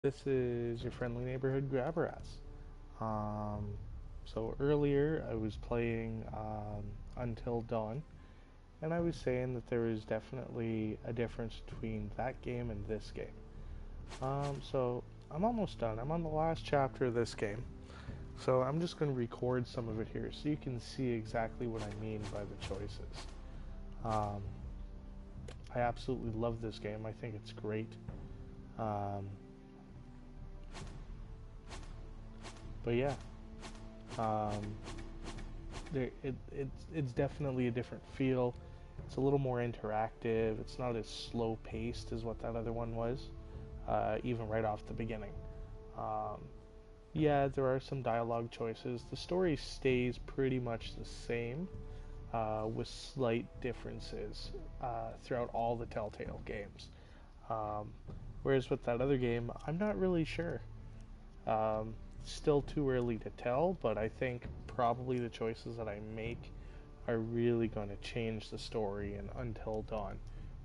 This is your friendly neighborhood Graberass. Um, so earlier I was playing Until Dawn, and I was saying that there is definitely a difference between that game and this game. So I'm almost done. I'm on the last chapter of this game. So I'm just going to record some of it here so you can see exactly what I mean by the choices. Um, I absolutely love this game. I think it's great. Um, but yeah, um, it's definitely a different feel. It's a little more interactive. It's not as slow paced as what that other one was, even right off the beginning. Um, yeah, there are some dialogue choices. The story stays pretty much the same, with slight differences throughout all the Telltale games. Um, Whereas with that other game, I'm not really sure. Um, Still too early to tell, but I think probably the choices that I make are really going to change the story in Until Dawn.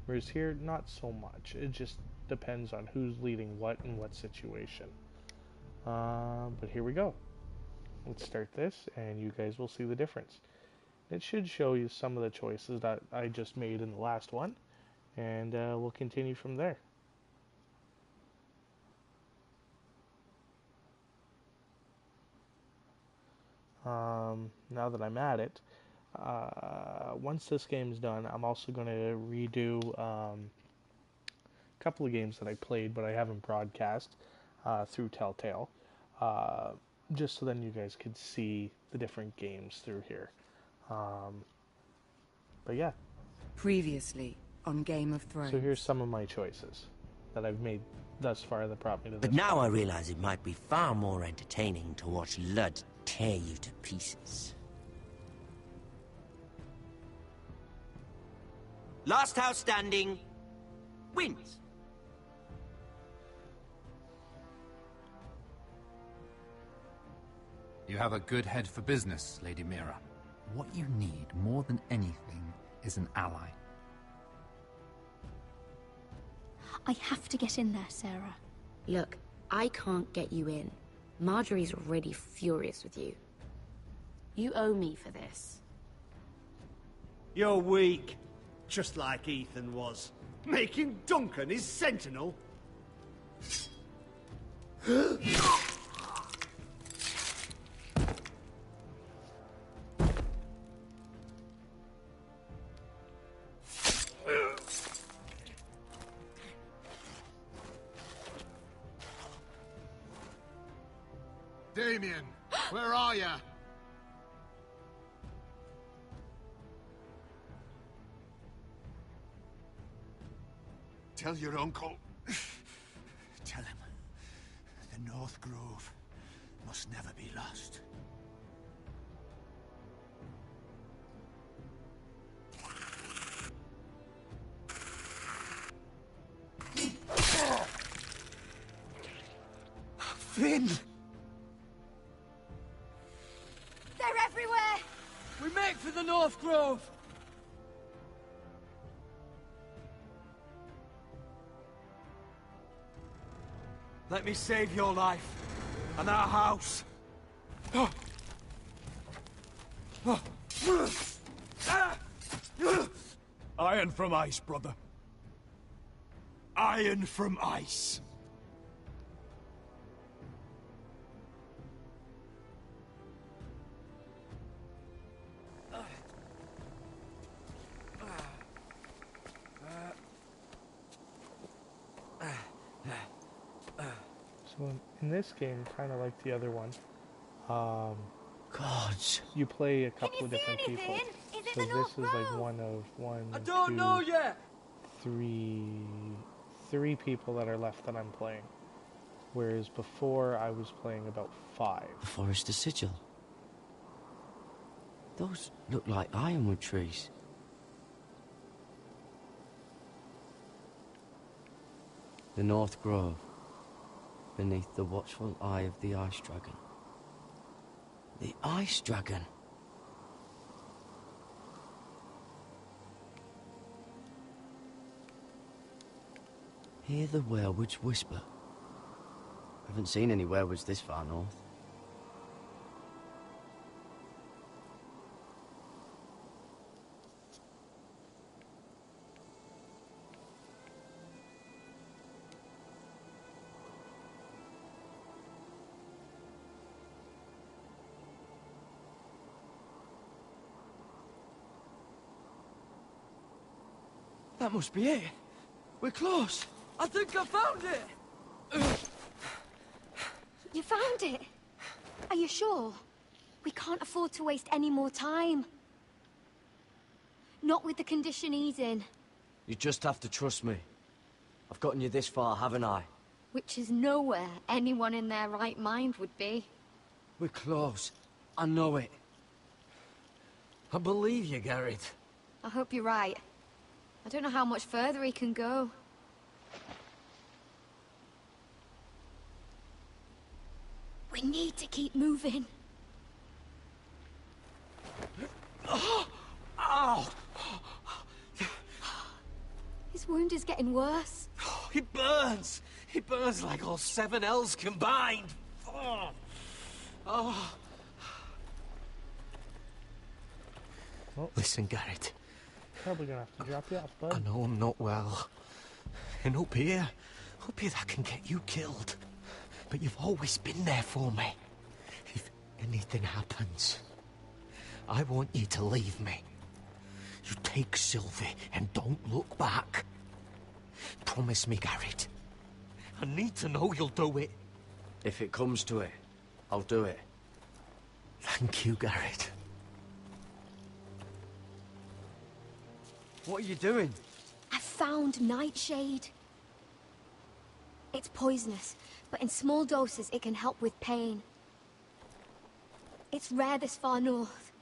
Whereas here, not so much. It just depends on who's leading what in what situation. But here we go. Let's start this, and you guys will see the difference. It should show you some of the choices that I just made in the last one, and we'll continue from there. Now that I'm at it, once this game's done, I'm also going to redo a couple of games that I played but I haven't broadcast through Telltale, uh, just so then you guys could see the different games through here. Um, but yeah, Previously on Game of Thrones. so here's some of my choices that I've made thus far that brought me to this But now point. I realize it might be far more entertaining to watch Lud tear you to pieces. Last house standing wins. You have a good head for business, Lady Mira. What you need more than anything is an ally. I have to get in there, Sarah. Look, I can't get you in. Marjorie's already furious with you. You owe me for this. You're weak. Just like Ethan was. Making Duncan his sentinel. Damien, where are ya? Tell your uncle. Tell him. The North Grove must never be lost. Finn! They're everywhere! We make for the North Grove! Let me save your life, and our house. Iron from ice, brother. Iron from ice. So in this game, kind of like the other one, Gods. you play a couple of different people. Is it So the this North is like Grove? one of one, I don't know yet! three people that are left that I'm playing. Whereas before I was playing about 5. The Forest of Sigil. Those look like ironwood trees. The North Grove, beneath the watchful eye of the Ice Dragon. The Ice Dragon! Hear the werewolves whisper. Haven't seen any werewolves this far north. That must be it. We're close. I think I found it. You found it? Are you sure? We can't afford to waste any more time. Not with the condition he's in. You just have to trust me. I've gotten you this far, haven't I? Which is nowhere anyone in their right mind would be. We're close. I know it. I believe you, Garrett. I hope you're right. I don't know how much further he can go. We need to keep moving. Ow! His wound is getting worse. It burns! It burns like all 7 L's combined! Oh. Oh. Well, listen, Garrett. Probably gonna have to drop you off, bud. I know I'm not well. And up here that can get you killed. But you've always been there for me. If anything happens, I want you to leave me. You take Sylvie and don't look back. Promise me, Garrett. I need to know you'll do it. If it comes to it, I'll do it. Thank you, Garrett. What are you doing? I found Nightshade. It's poisonous, but in small doses it can help with pain. It's rare this far north.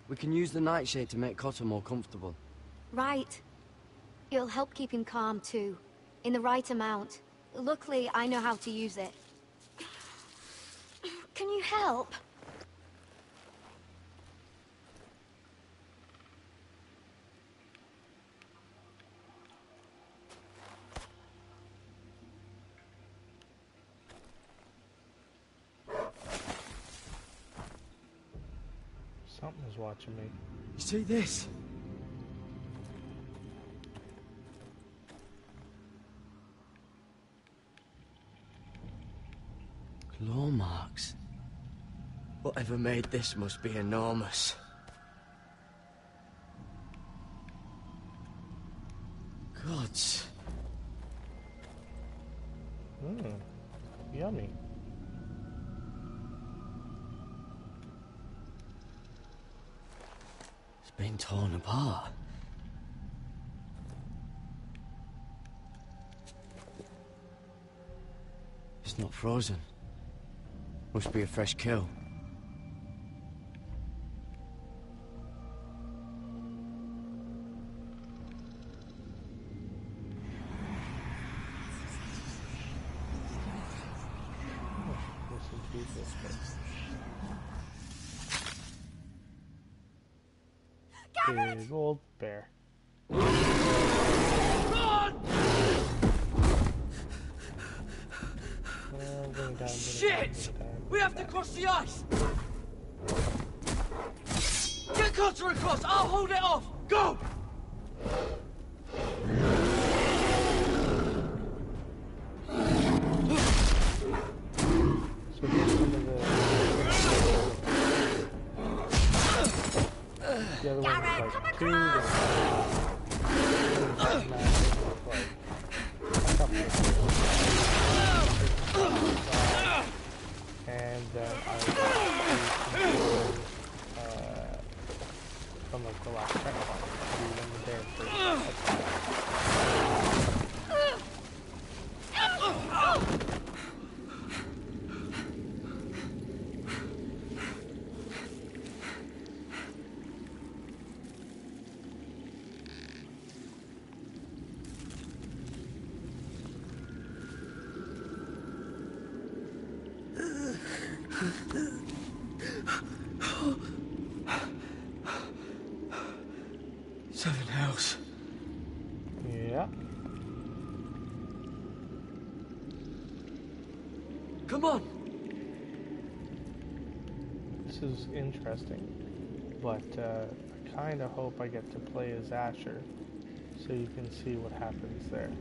We can use the nightshade to make Cotter more comfortable. Right. It'll help keep him calm too, in the right amount. Luckily, I know how to use it. Can you help? Something's watching me. You see this? Claw marks. Whatever made this must be enormous. Gods. Yummy. It's been torn apart. It's not frozen. Must be a fresh kill. Big old bear. Shit! We have to cross the ice! Get Cotter across! I'll hold it off! Go! So here's some of the other one's like 2, and then I from like the last checkpoint, when the bear first. Seven Hells. Yeah. Come on! This is interesting, but I kind of hope I get to play as Asher, so you can see what happens there.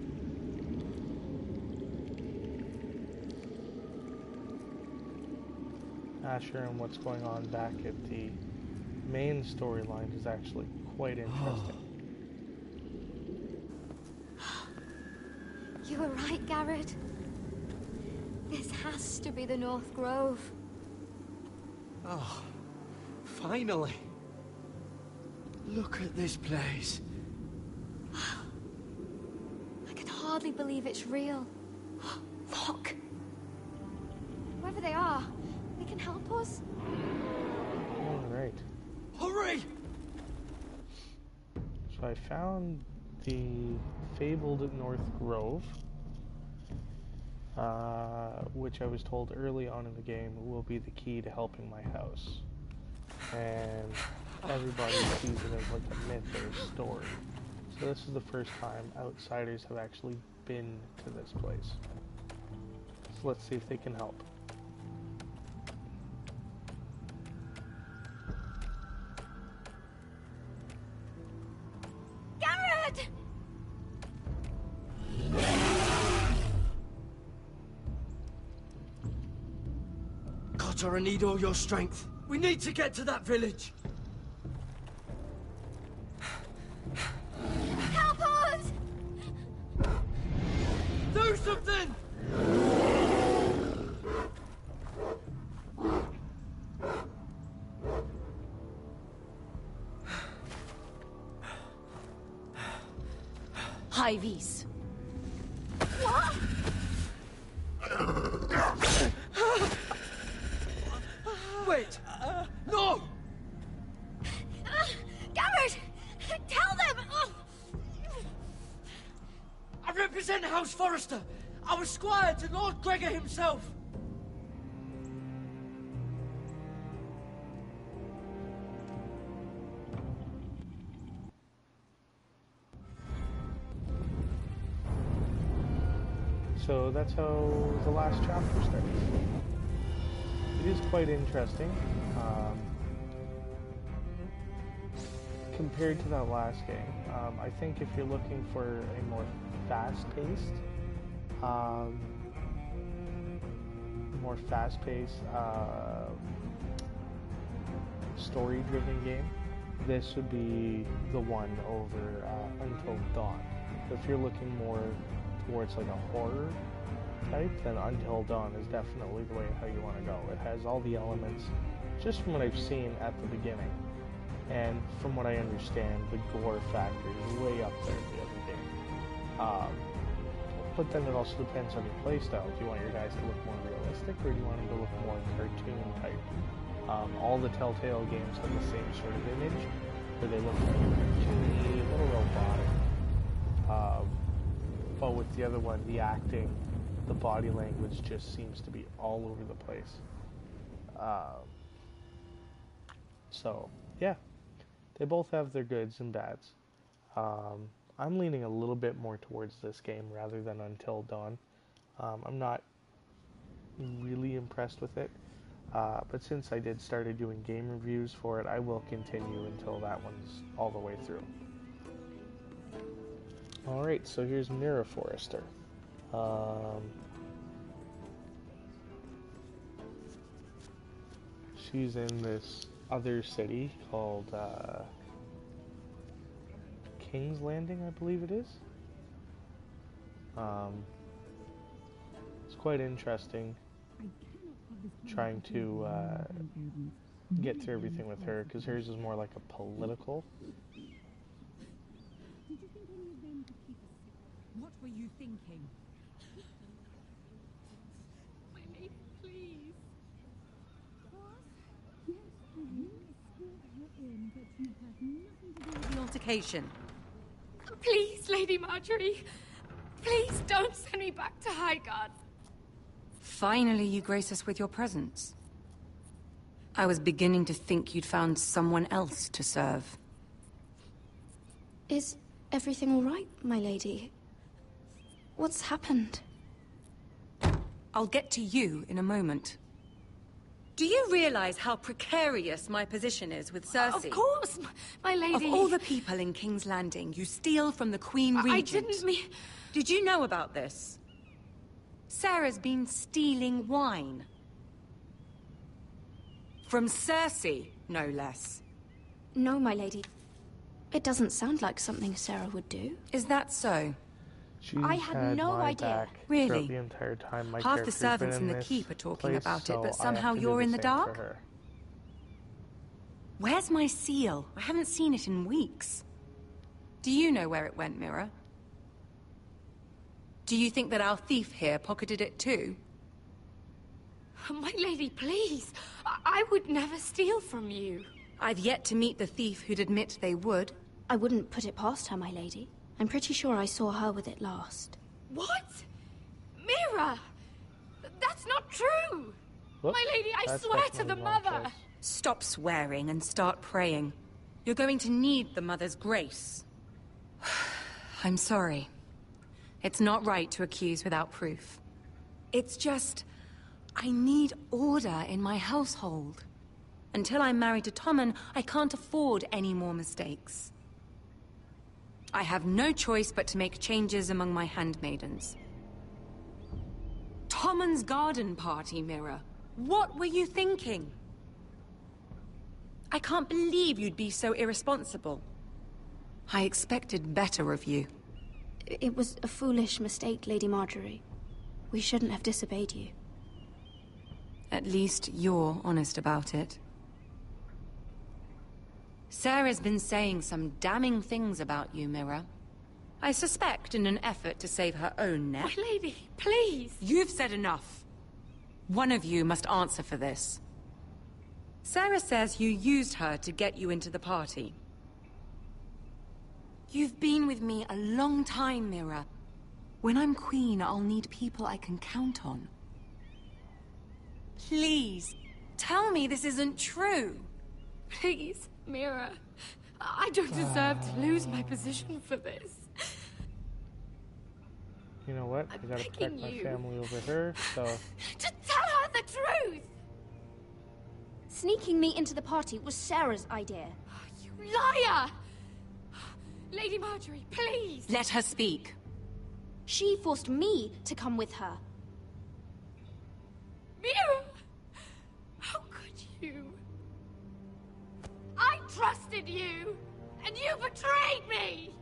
Asher and what's going on back at the main storyline is actually quite interesting. You were right, Garrett. This has to be the North Grove. Oh, finally. Look at this place. I can hardly believe it's real. Look! Whoever they are, they can help us. Alright. Hurry! So I found the fabled North Grove, which I was told early on in the game will be the key to helping my house. And everybody sees it as like a myth or a story. So this is the first time outsiders have actually been to this place. So let's see if they can help. Garrett! Cotter, I need all your strength. We need to get to that village. Help us! Do something! Hivies. What? Wait! No! Garrett! Tell them! I represent House Forrester. I was squire to Lord Gregor himself. So that's how the last chapter starts. It is quite interesting. Compared to that last game, I think if you're looking for a more fast-paced, story-driven game, this would be the one over Until Dawn. But if you're looking more towards like a horror type, then Until Dawn is definitely the way how you want to go. It has all the elements, just from what I've seen at the beginning, and from what I understand, the gore factor is way up there in the other game. But then it also depends on your playstyle. Do you want your guys to look more realistic, or do you want them to look more cartoon type? All the Telltale games have the same sort of image, where they look kind of cartoony, a little robotic. But with the other one, the acting, the body language just seems to be all over the place. So, yeah. They both have their goods and bads. I'm leaning a little bit more towards this game rather than Until Dawn. I'm not really impressed with it. But since I did started doing game reviews for it, I will continue until that one's all the way through. Alright, so here's Mira Forrester. She's in this other city called King's Landing, I believe it is. It's quite interesting trying to get through everything with her, because hers is more like a political. What were you thinking? Winnie, please. Yes, you escort her in, but you have nothing to do with the altercation. Please, Lady Marjorie. Please don't send me back to Highgarden. Finally, you grace us with your presence. I was beginning to think you'd found someone else to serve. Is everything all right, my lady? What's happened? I'll get to you in a moment. Do you realize how precarious my position is with Cersei? Of course, my lady. Of all the people in King's Landing, you steal from the Queen Regent. I didn't mean... Did you know about this? Sarah's been stealing wine. From Cersei, no less. No, my lady. It doesn't sound like something Sarah would do. Is that so? I had no idea. Really? The entire time my Half the character's servants been in the this keep are talking place, about it, so but I somehow have to do you're the in the same dark? for her. Where's my seal? I haven't seen it in weeks. Do you know where it went, Mira? Do you think that our thief here pocketed it too? My lady, please. I would never steal from you. I've yet to meet the thief who'd admit they would. I wouldn't put it past her, my lady. I'm pretty sure I saw her with it last. What? Mira! That's not true! Whoops, my lady, I swear to the mother! Stop swearing and start praying. You're going to need the mother's grace. I'm sorry. It's not right to accuse without proof. It's just... I need order in my household. Until I'm married to Tommen, I can't afford any more mistakes. I have no choice but to make changes among my handmaidens. Tommen's garden party, Mira. What were you thinking? I can't believe you'd be so irresponsible. I expected better of you. It was a foolish mistake, Lady Marjorie. We shouldn't have disobeyed you. At least you're honest about it. Sarah's been saying some damning things about you, Mira. I suspect in an effort to save her own neck. My lady, please! You've said enough. One of you must answer for this. Sarah says you used her to get you into the party. You've been with me a long time, Mira. When I'm queen, I'll need people I can count on. Please, tell me this isn't true. Please, Mira. I don't deserve to lose my position for this. You know what? I gotta protect my family over her, so... Just tell her the truth! Sneaking me into the party was Sarah's idea. You liar! Lady Marjorie, please! Let her speak. She forced me to come with her. Mira! How could you? I trusted you, and you betrayed me!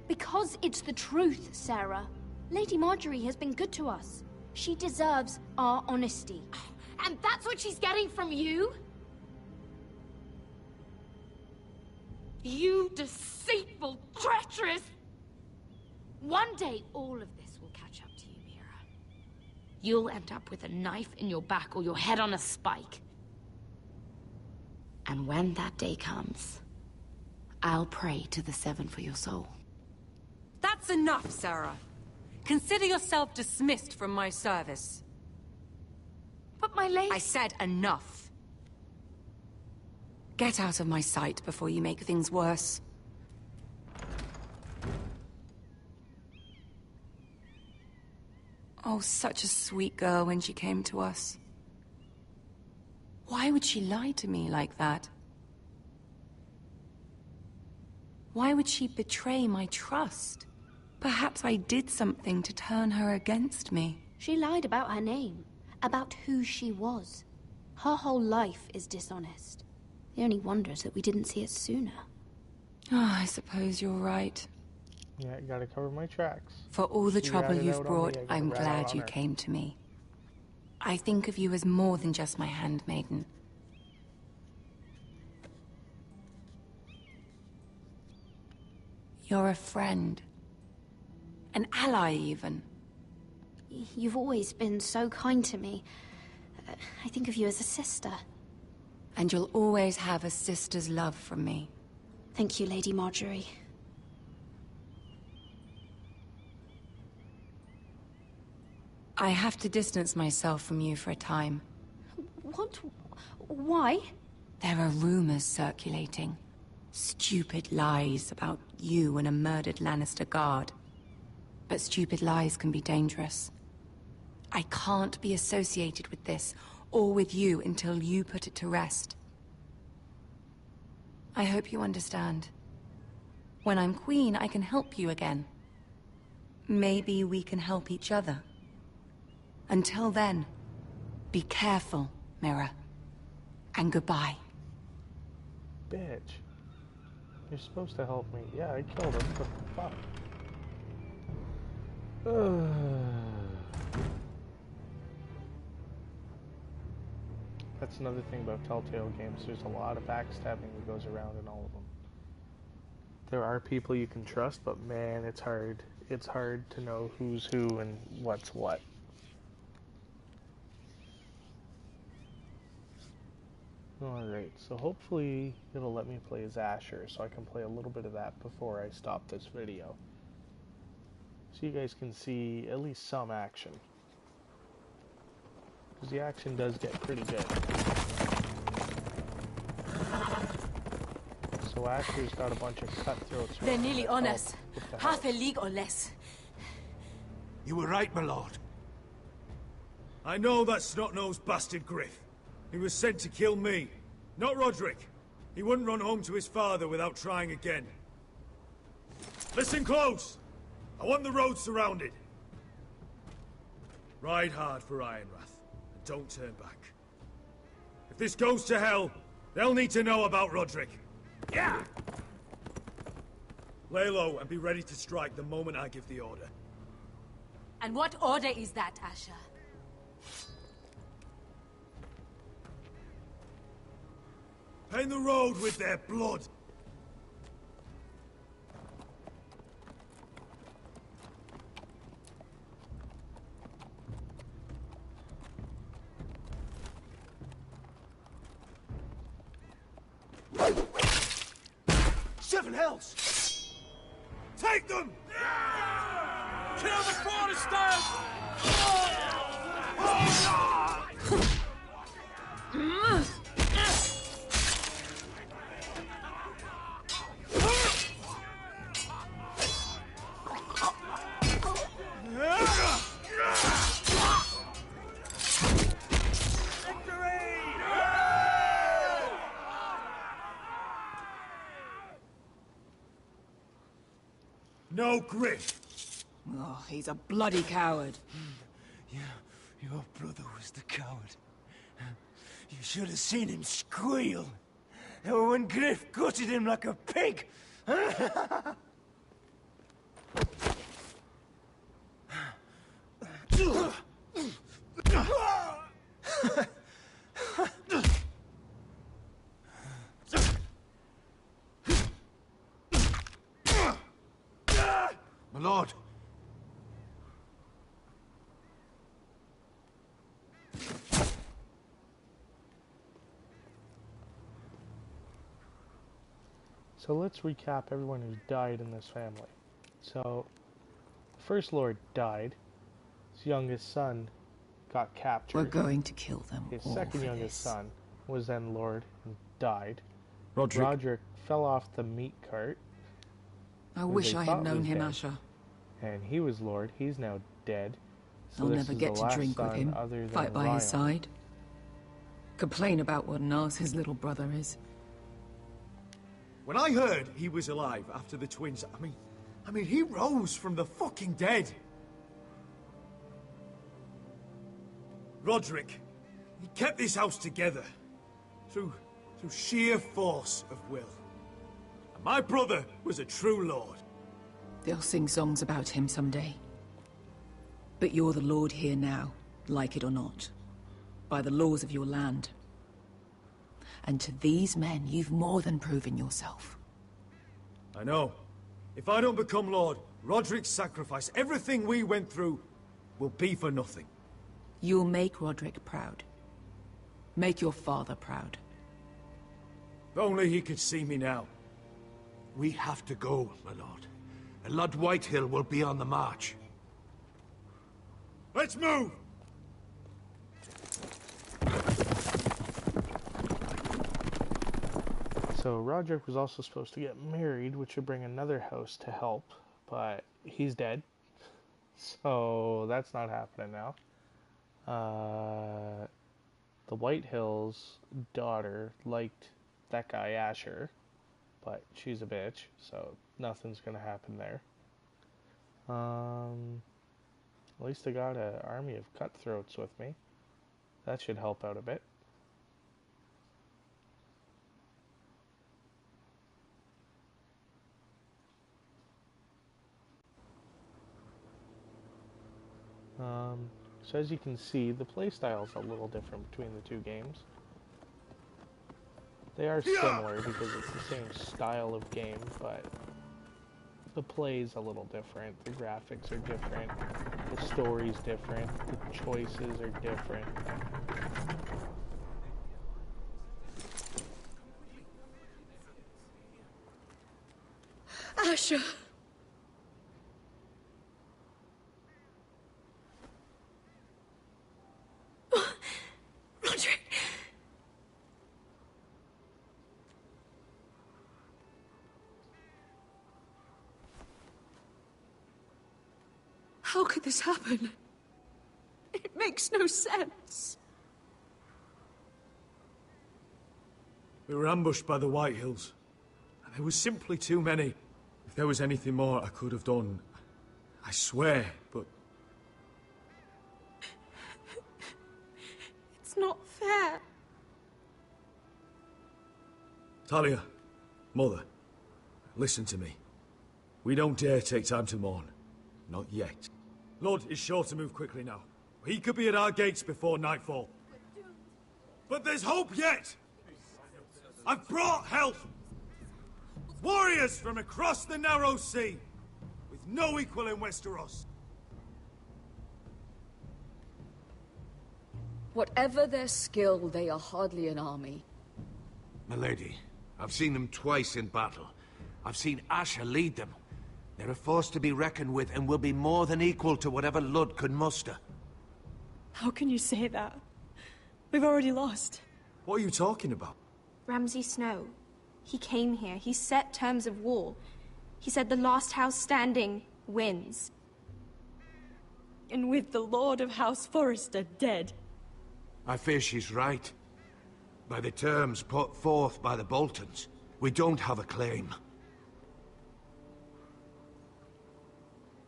Because it's the truth, Sarah. Lady Marjorie has been good to us. She deserves our honesty. And that's what she's getting from you? You deceitful, treacherous... One day, all of this will catch up to you, Mira. You'll end up with a knife in your back or your head on a spike. And when that day comes, I'll pray to the Seven for your soul. That's enough, Sarah. Consider yourself dismissed from my service. But my lady... I said enough. Get out of my sight before you make things worse. Oh, such a sweet girl when she came to us. Why would she lie to me like that? Why would she betray my trust? Perhaps I did something to turn her against me. She lied about her name, about who she was. Her whole life is dishonest. The only wonder is that we didn't see it sooner. Oh, I suppose you're right. Yeah, I gotta cover my tracks. For all the She trouble ratted you've out on brought, me, I gotta I'm rat out glad on you her. came to me. I think of you as more than just my handmaiden. You're a friend. An ally, even. You've always been so kind to me. I think of you as a sister. And you'll always have a sister's love from me. Thank you, Lady Marjorie. I have to distance myself from you for a time. What? Why? There are rumors circulating. Stupid lies about you and a murdered Lannister guard. But stupid lies can be dangerous. I can't be associated with this, or with you, until you put it to rest. I hope you understand. When I'm queen, I can help you again. Maybe we can help each other. Until then, be careful, Mira. And goodbye. Bitch. You're supposed to help me. Yeah, I killed him. What the fuck? That's another thing about Telltale games. There's a lot of backstabbing that goes around in all of them. There are people you can trust, but man, it's hard. It's hard to know who's who and what's what. Alright, so hopefully it'll let me play as Asher, so I can play a little bit of that before I stop this video. So you guys can see at least some action. Because the action does get pretty good. So Asher's got a bunch of cutthroats. They're nearly on us. Half a league or less. You were right, my lord. I know that snot-nosed bastard Griff. He was sent to kill me, not Roderick. He wouldn't run home to his father without trying again. Listen close! I want the road surrounded. Ride hard for Ironrath, and don't turn back. If this goes to hell, they'll need to know about Roderick. Yeah! Lay low and be ready to strike the moment I give the order. And what order is that, Asher? Paint the road with their blood. Seven hells! Take them! Kill the Protestants! No Griff. Oh, he's a bloody coward. Yeah, your brother was the coward. You should have seen him squeal. When Griff gutted him like a pig. My lord. So let's recap everyone who's died in this family. So, the first lord died. His youngest son got captured. We're going to kill them. His all second for youngest this. son was then lord and died. Roderick fell off the meat cart. I who wish they I thought had known was him, dead. Asher. And he was lord. He's now dead. So I'll this never is get the to last drink with son him, other than fight by his Ryan. side. Complain about what an arse his little brother is. When I heard he was alive after the twins, I mean, he rose from the fucking dead. Roderick, he kept this house together through sheer force of will. And my brother was a true lord. They'll sing songs about him someday. But you're the lord here now, like it or not. By the laws of your land. And to these men, you've more than proven yourself. I know. If I don't become lord, Roderick's sacrifice, everything we went through, will be for nothing. You'll make Roderick proud. Make your father proud. If only he could see me now. We have to go, my lord. And Lord Whitehill will be on the march. Let's move! So Roderick was also supposed to get married, which would bring another house to help, but he's dead. So that's not happening now. The Whitehill's daughter liked that guy Asher, but she's a bitch, so nothing's gonna happen there. At least I got an army of cutthroats with me. That should help out a bit. So as you can see, the playstyle's a little different between the two games. They are similar because it's the same style of game, but the play's a little different. The graphics are different. The story's different. The choices are different. Asher! Roderick! How could this happen? It makes no sense. We were ambushed by the Whitehills, and there was simply too many. If there was anything more I could have done, I swear, but... It's not fair. Talia, Mother, listen to me. We don't dare take time to mourn. Not yet. Lord is sure to move quickly now. He could be at our gates before nightfall. But there's hope yet! I've brought help! Warriors from across the narrow sea, with no equal in Westeros. Whatever their skill, they are hardly an army. Milady, I've seen them twice in battle. I've seen Asher lead them. They're a force to be reckoned with and will be more than equal to whatever Lud could muster. How can you say that? We've already lost. What are you talking about? Ramsay Snow. He came here. He set terms of war. He said the last house standing wins. And with the Lord of House Forrester dead. I fear she's right. By the terms put forth by the Boltons, we don't have a claim.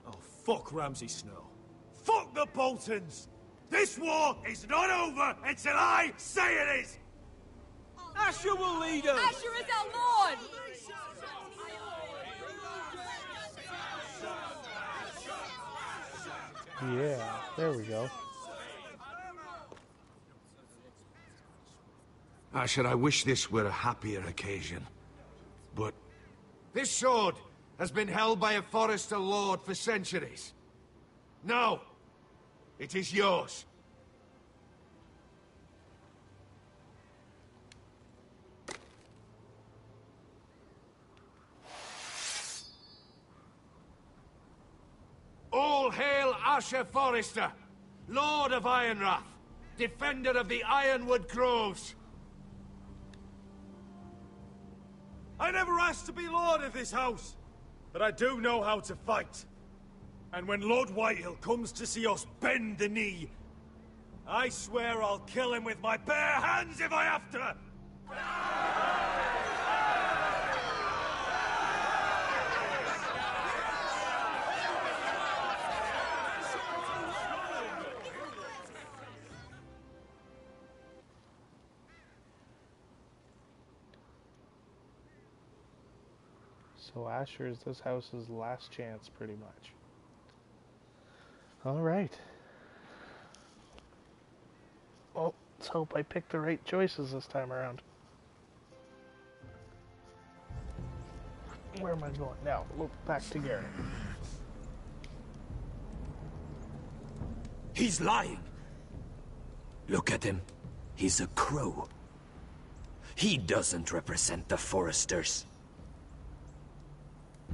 Oh, fuck Ramsay Snow. Fuck the Boltons! This war is not over until I say it is! Asher will lead us! Asher is our lord! Yeah, there we go. Asher, I wish this were a happier occasion. But this sword has been held by a Forrester lord for centuries. Now, it is yours. All hail Asher Forrester, Lord of Ironrath, defender of the Ironwood Groves. I never asked to be lord of this house, but I do know how to fight. And when Lord Whitehill comes to see us bend the knee, I swear I'll kill him with my bare hands if I have to! So Asher is this house's last chance, pretty much. Alright. Well, let's hope I picked the right choices this time around. Where am I going now? Look back to Garrett. He's lying. Look at him. He's a crow. He doesn't represent the Foresters.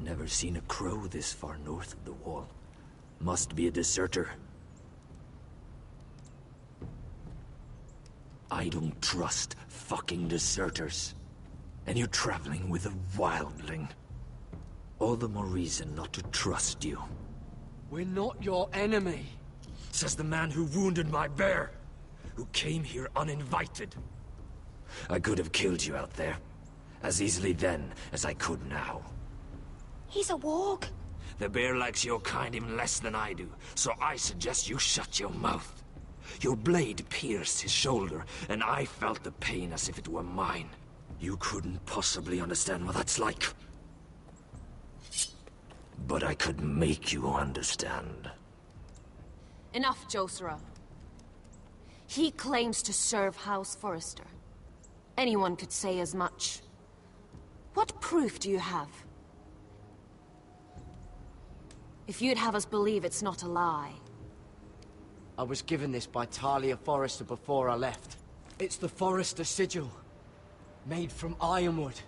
Never seen a crow this far north of the wall. Must be a deserter. I don't trust fucking deserters. And you're traveling with a wildling. All the more reason not to trust you. We're not your enemy. says the man who wounded my bear, who came here uninvited. I could have killed you out there, as easily then as I could now. He's a warg. The bear likes your kind even less than I do, so I suggest you shut your mouth. Your blade pierced his shoulder, and I felt the pain as if it were mine. You couldn't possibly understand what that's like. But I could make you understand. Enough, Josera. He claims to serve House Forrester. Anyone could say as much. What proof do you have? If you'd have us believe it's not a lie. I was given this by Talia Forrester before I left. It's the Forrester sigil, made from ironwood.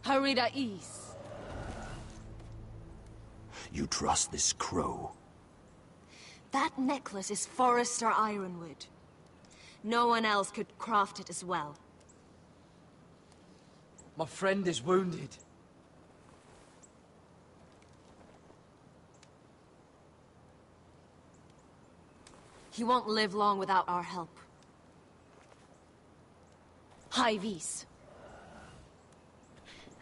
Harida East. You trust this crow? That necklace is Forrester ironwood. No one else could craft it as well. My friend is wounded. He won't live long without our help. High Vis.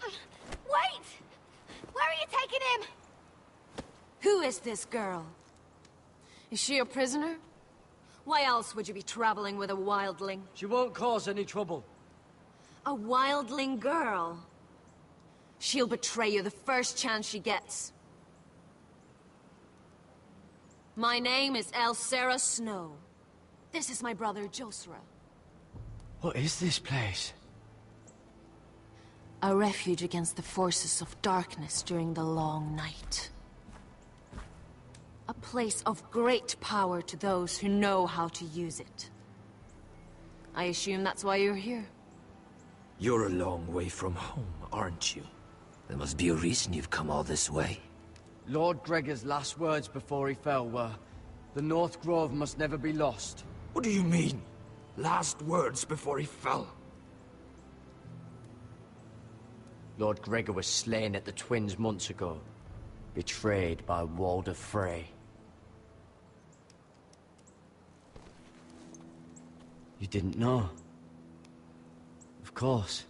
Wait! Where are you taking him? Who is this girl? Is she a prisoner? Why else would you be traveling with a wildling? She won't cause any trouble. A wildling girl? She'll betray you the first chance she gets. My name is Elsera Snow. This is my brother Josera. What is this place? A refuge against the forces of darkness during the long night. A place of great power to those who know how to use it. I assume that's why you're here. You're a long way from home, aren't you? There must be a reason you've come all this way. Lord Gregor's last words before he fell were, "The North Grove must never be lost." What do you mean? Last words before he fell? Lord Gregor was slain at the Twins months ago, betrayed by Walder Frey. You didn't know? Of course.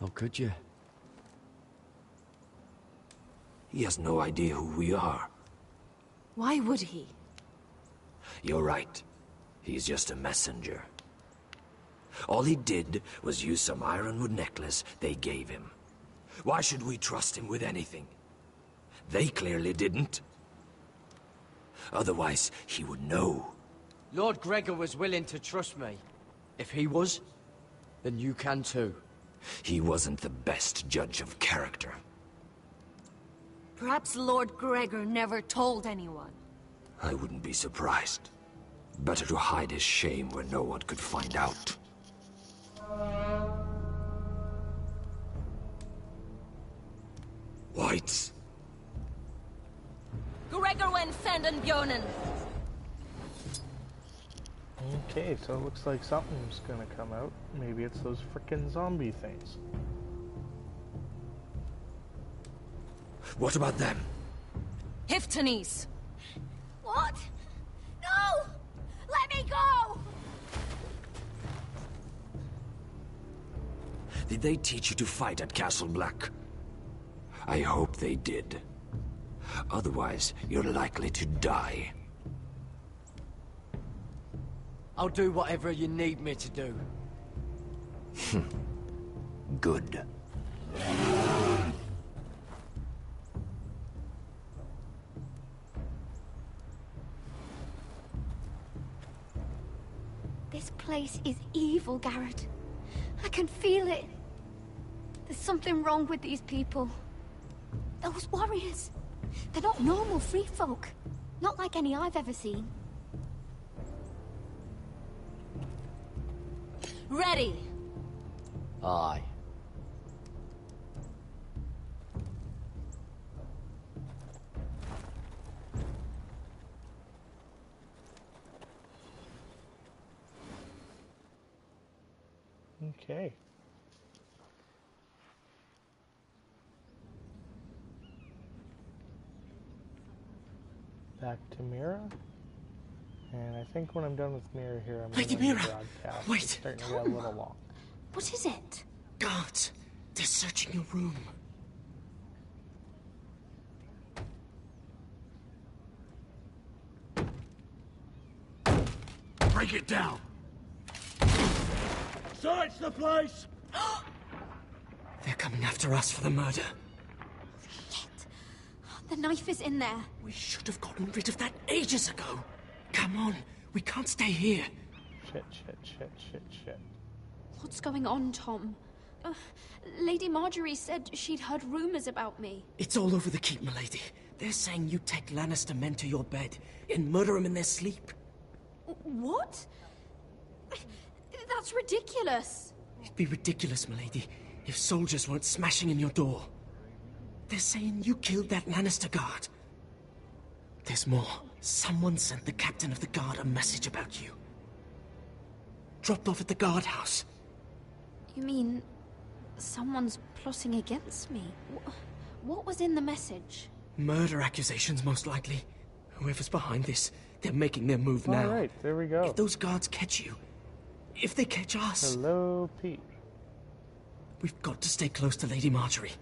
How could you? He has no idea who we are. Why would he? You're right. He's just a messenger. All he did was use some ironwood necklace they gave him. Why should we trust him with anything? They clearly didn't. Otherwise, he would know. Lord Gregor was willing to trust me. If he was, then you can too. He wasn't the best judge of character. Perhaps Lord Gregor never told anyone. I wouldn't be surprised. Better to hide his shame where no one could find out. Whites. Gregor went senden Bjonen. Okay, so it looks like something's gonna come out. Maybe it's those frickin' zombie things. What about them? Hiftanes. What? No! Let me go! Did they teach you to fight at Castle Black? I hope they did. Otherwise, you're likely to die. I'll do whatever you need me to do. Good. This place is evil, Garrett. I can feel it. There's something wrong with these people. Those warriors. They're not normal free folk. Not like any I've ever seen. Ready. Aye. Okay. Back to Mira. And I think when I'm done with Mira here, I'm going to end the broadcast. Wait. It's starting to get a little long. What is it? Guards! They're searching your room. Break it down! Search the place! They're coming after us for the murder. The knife is in there. We should have gotten rid of that ages ago. Come on, we can't stay here. Shit. What's going on, Tom? Lady Marjorie said she'd heard rumors about me. It's all over the keep, milady. They're saying you take Lannister men to your bed and murder them in their sleep. What? That's ridiculous. It'd be ridiculous, milady, if soldiers weren't smashing in your door. They're saying you killed that Lannister guard. There's more. Someone sent the captain of the guard a message about you. Dropped off at the guardhouse. You mean someone's plotting against me? What was in the message? Murder accusations, most likely. Whoever's behind this, they're making their move now. Alright, there we go. If those guards catch you, if they catch us... Hello, Pete. We've got to stay close to Lady Marjorie.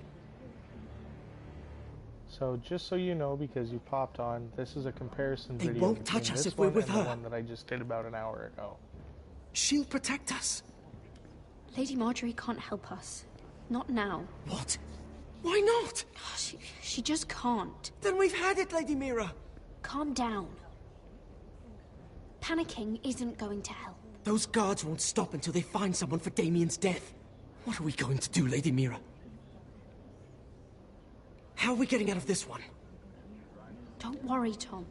So, just so you know, because you popped on, this is a comparison They video won't touch between us this if we're one with and her. the one that I just did about an hour ago. She'll protect us. Lady Marjorie can't help us. Not now. What? Why not? She just can't. Then we've had it, Lady Mira. Calm down. Panicking isn't going to help. Those guards won't stop until they find someone for Damien's death. What are we going to do, Lady Mira? How are we getting out of this one? Don't worry, Tom.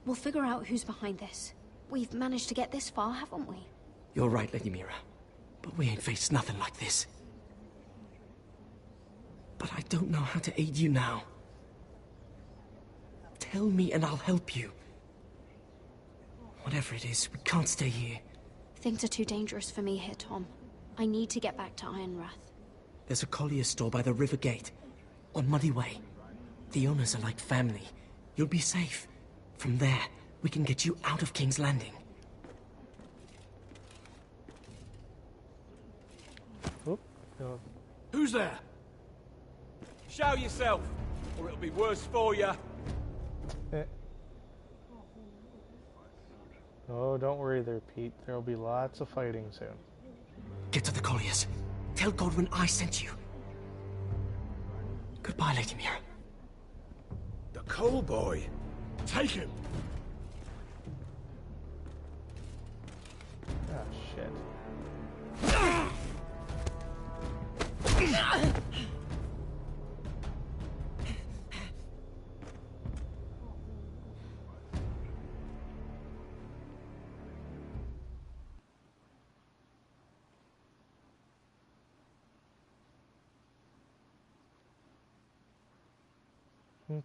We'll figure out who's behind this. We've managed to get this far, haven't we? You're right, Lady Mira. But we ain't faced nothing like this. But I don't know how to aid you now. Tell me and I'll help you. Whatever it is, we can't stay here. Things are too dangerous for me here, Tom. I need to get back to Ironrath. There's a collier's store by the river gate. On Muddy Way. The owners are like family. You'll be safe. From there, we can get you out of King's Landing. Oh, no. Who's there? Show yourself, or it'll be worse for you. Oh, don't worry there, Pete. There'll be lots of fighting soon. Get to the colliers. Tell Godwin I sent you. Goodbye, Lady Mira. The Coal Boy. Take him. Oh, shit.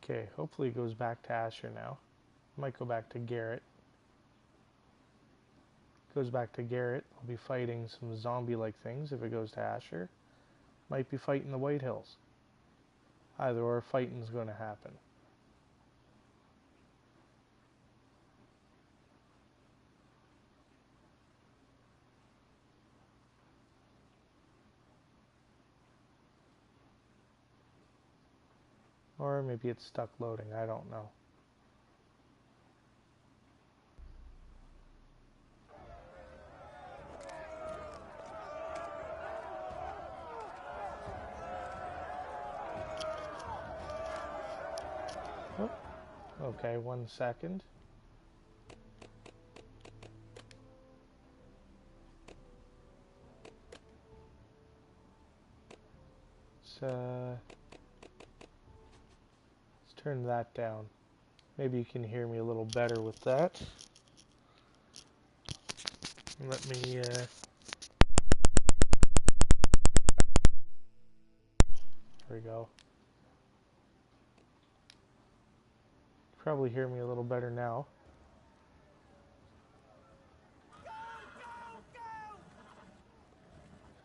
Okay, hopefully it goes back to Asher now. Might go back to Garrett. Goes back to Garrett. I'll be fighting some zombie-like things if it goes to Asher. Might be fighting the White Hills. Either or, fighting's going to happen. Or maybe it's stuck loading, I don't know. Oh, okay, 1 second. Let's turn that down. Maybe you can hear me a little better with that. Let me, there we go. Probably hear me a little better now.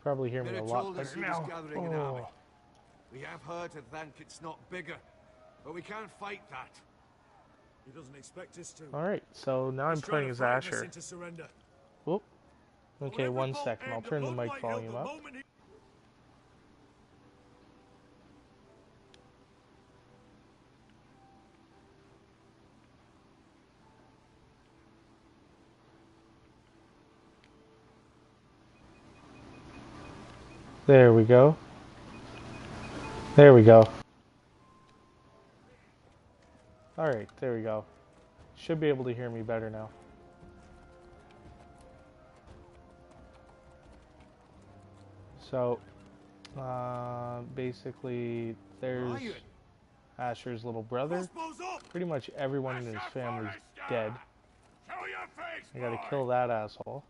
Probably hear me Mira a lot told us better he was now. gathering an army. We have heard to thank it's not bigger, but we can't fight that. He doesn't expect us to. Alright, so now I'm He's trying playing to as frighten us Asher. into surrender. Whoop. Okay, Every one bolt second. I'll aimed at turn the Blood mic White Hill volume the up. moment he- There we go. There we go. Alright, there we go. Should be able to hear me better now. So, basically, there's Asher's little brother. Pretty much everyone in his family's dead. I gotta kill that asshole.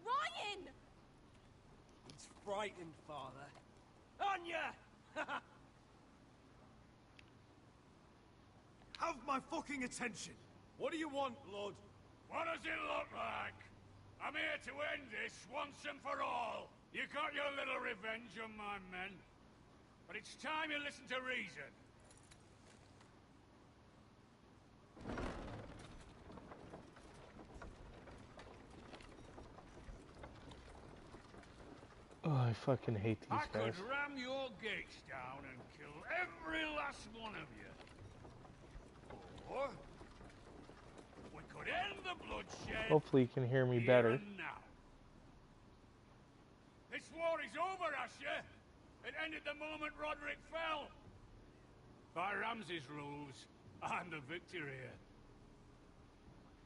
Ryan! He's frightened, Father. Anya! Have my fucking attention. What do you want, Lord? What does it look like? I'm here to end this once and for all. You got your little revenge on my men. But it's time you listen to reason. Oh, I fucking hate these I guys. could ram your gates down and kill every last one of you. Or we could end the bloodshed. Hopefully you can hear me here better. and now. This war is over, Asher. It ended the moment Roderick fell. By Ramsay's rules, I'm the victor here.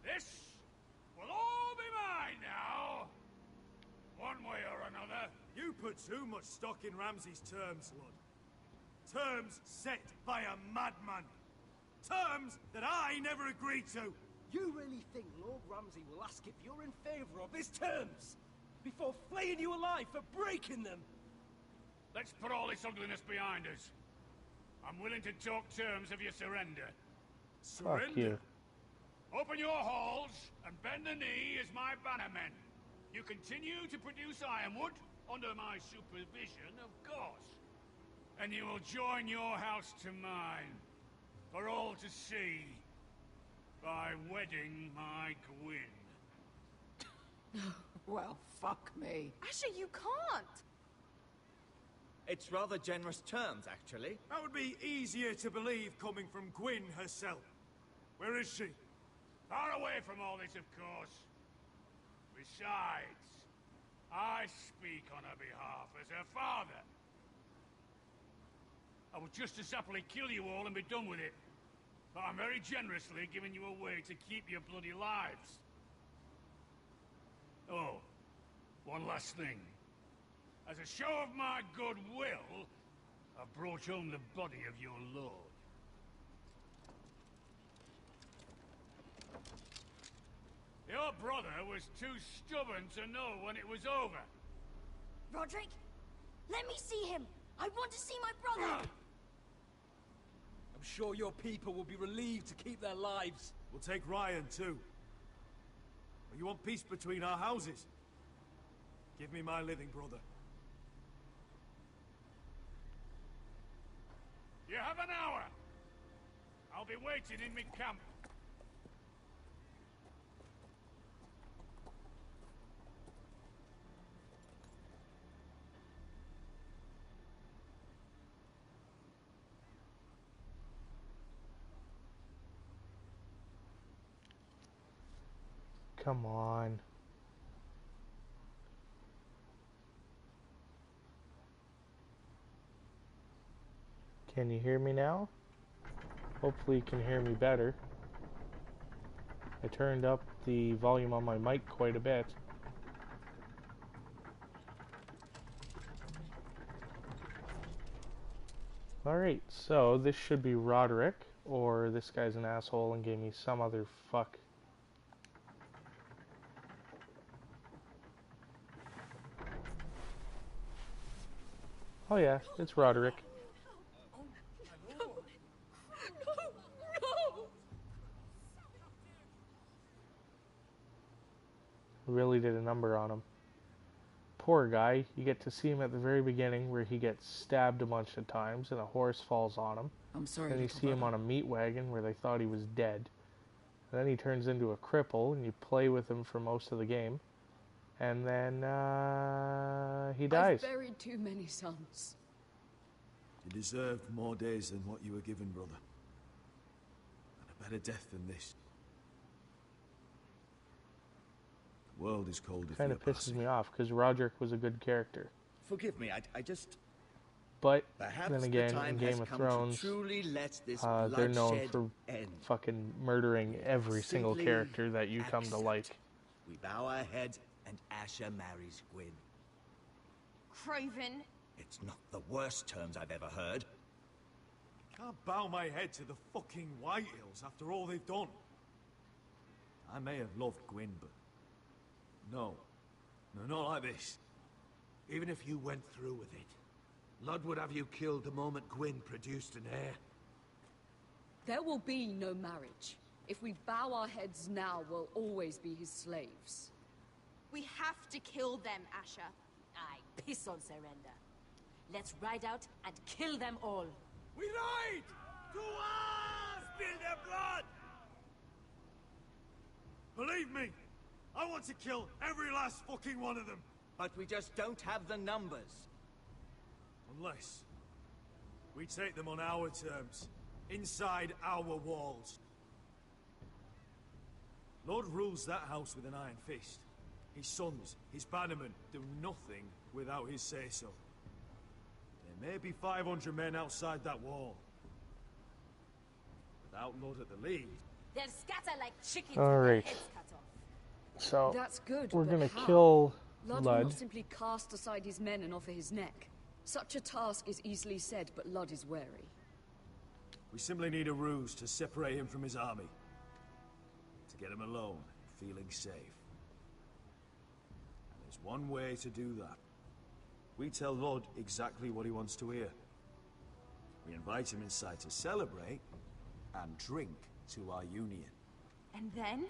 This will all be mine now. One way or another. You put too much stock in Ramsay's terms, Lord. Terms set by a madman. Terms that I never agreed to. You really think Lord Ramsay will ask if you're in favor of his terms? Before flaying you alive for breaking them? Let's put all this ugliness behind us. I'm willing to talk terms of your surrender. Fuck you. Open your halls and bend the knee as my bannermen. You continue to produce ironwood under my supervision, of course. And you will join your house to mine, for all to see, by wedding my Gwyn. Well, fuck me. Asher, you can't! It's rather generous terms, actually. That would be easier to believe coming from Gwyn herself. Where is she? Far away from all this, of course. Besides, I speak on her behalf as her father. I would just as happily kill you all and be done with it. But I'm very generously giving you a way to keep your bloody lives. Oh, one last thing. As a show of my goodwill, I've brought home the body of your lord. Your brother was too stubborn to know when it was over. Roderick, let me see him. I want to see my brother. I'm sure your people will be relieved to keep their lives. We'll take Ryan, too. Or you want peace between our houses? Give me my living brother. You have an hour. I'll be waiting in mid-camp. Come on. Can you hear me now? Hopefully you can hear me better. I turned up the volume on my mic quite a bit. Alright, so this should be Roderick, or this guy's an asshole and gave me some other fuck. Oh yeah, it's Roderick. number on him. Poor guy. You get to see him at the very beginning where he gets stabbed a bunch of times and a horse falls on him. I'm sorry, Then you little see him brother. on a meat wagon where they thought he was dead. And then he turns into a cripple and you play with him for most of the game. And then he dies. I've buried too many sons. You deserved more days than what you were given, brother. And a better death than this. The world is cold if Kind you're of pisses passing. me off because Roderick was a good character. Forgive me, I just... But Perhaps then the again, time in has Game of come to Thrones, truly let this they're known bloodshed for end. fucking murdering every single Simply character that you come to like. We bow our heads and Asher marries Gwyn. Craven. It's not the worst terms I've ever heard. Can't bow my head to the fucking Whitehills after all they've done. I may have loved Gwyn, but... No. No, not like this. Even if you went through with it, Lud would have you killed the moment Gwyn produced an heir. There will be no marriage. If we bow our heads now, we'll always be his slaves. We have to kill them, Asher. Aye, piss on surrender. Let's ride out and kill them all. We ride! To us! Spill their blood! Believe me, I want to kill every last fucking one of them. But we just don't have the numbers. Unless we take them on our terms, inside our walls. Lord rules that house with an iron fist. His sons, his bannermen, do nothing without his say-so. There may be 500 men outside that wall. Without Lord at the lead... They'll scatter like chickens All with their right. heads cut off. So That's good, we're but gonna how? kill Lud will Lud. not simply cast aside his men and offer his neck. Such a task is easily said, but Lud is wary. We simply need a ruse to separate him from his army. To get him alone, feeling safe. And there's one way to do that. We tell Lud exactly what he wants to hear. We invite him inside to celebrate and drink to our union. And then?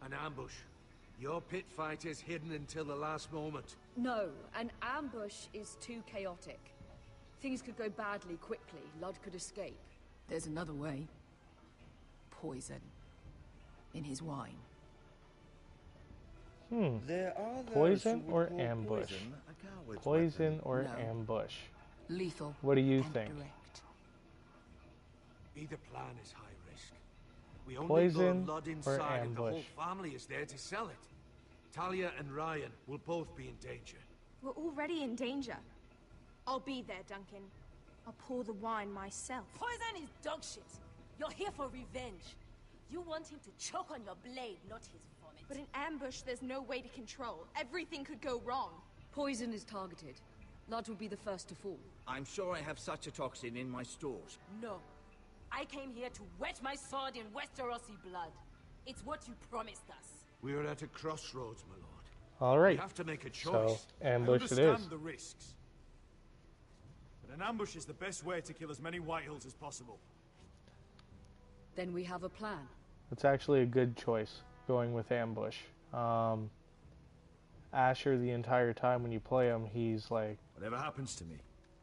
An ambush. Your pit fight is hidden until the last moment. No, an ambush is too chaotic. Things could go badly quickly. Lud could escape. There's another way. Poison. In his wine. There are those Poison who or would call ambush? poison a coward's Poison weapon. or No. ambush? Lethal. What do you and think? direct. Either plan is high risk. We only Poison go Lud or inside and the whole ambush? family is there to sell it. Talia and Ryan will both be in danger. We're already in danger. I'll be there, Duncan. I'll pour the wine myself. Poison is dog shit. You're here for revenge. You want him to choke on your blade, not his vomit. But in ambush, there's no way to control. Everything could go wrong. Poison is targeted. Lud will be the first to fall. I'm sure I have such a toxin in my stores. No. I came here to wet my sword in Westerosi blood. It's what you promised us. We are at a crossroads, my lord. All right. We have to make a So choice. ambush I it is. understand the risks. But an ambush is the best way to kill as many Whitehills as possible. Then we have a plan. It's actually a good choice going with ambush. Asher, the entire time when you play him, he's like, Whatever happens to me,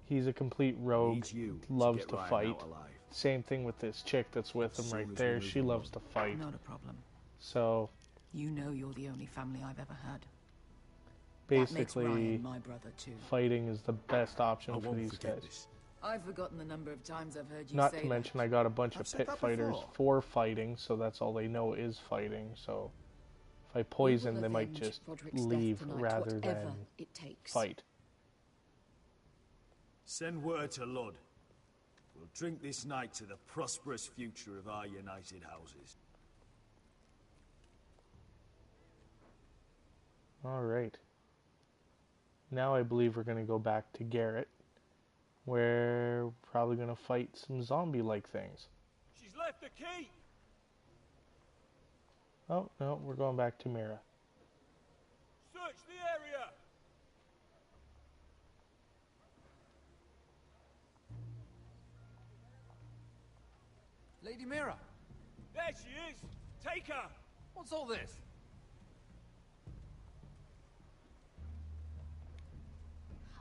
he's a complete rogue, needs you loves get to Ryan fight. out alive. Same thing with this chick that's with him As right soon as there. we She move loves to fight. Not a problem. So You know you're the only family I've ever had. basically, that makes Ryan my brother too. fighting is the best option I for won't these forget guys. this. I've forgotten the number of times I've heard you Not say to mention, I got a bunch I've of said pit that fighters before. for fighting, so that's all they know is fighting. So if I poison, they might just leave rather than it takes. fight. Send word to Lud. We'll drink this night to the prosperous future of our united houses. All right. Now I believe we're going to go back to Garrett, where we're probably going to fight some zombie-like things. She's left the key. Oh, no, we're going back to Mira. Search the area. Lady Mira, There she is. Take her. what's all this?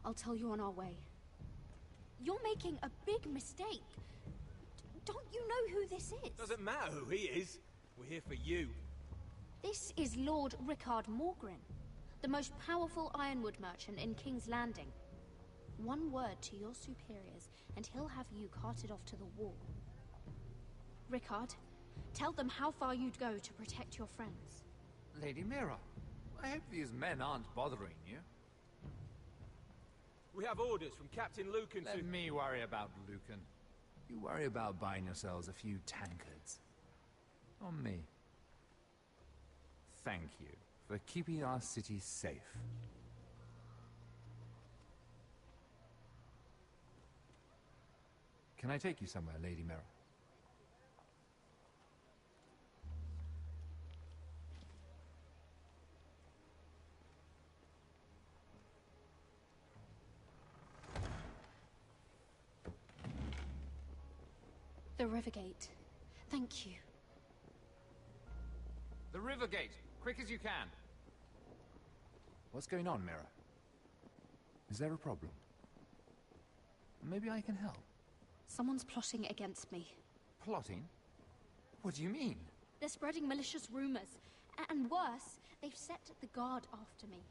I'll tell you on our way. You're making a big mistake. Don't you know who this is? Doesn't matter who he is. We're here for you. This is Lord Rickard Morgren, the most powerful ironwood merchant in King's Landing. One word to your superiors, and he'll have you carted off to the wall. Rickard, tell them how far you'd go to protect your friends. Lady Mira, I hope these men aren't bothering you. We have orders from Captain Lucan to... Let me worry about Lucan. You worry about buying yourselves a few tankards. On me. Thank you for keeping our city safe. Can I take you somewhere, Lady Mira? The Rivergate. Thank you. The Rivergate! Quick as you can! What's going on, Mira? Is there a problem? Maybe I can help. Someone's plotting against me. Plotting? What do you mean? They're spreading malicious rumors. And worse, they've set the guard after me.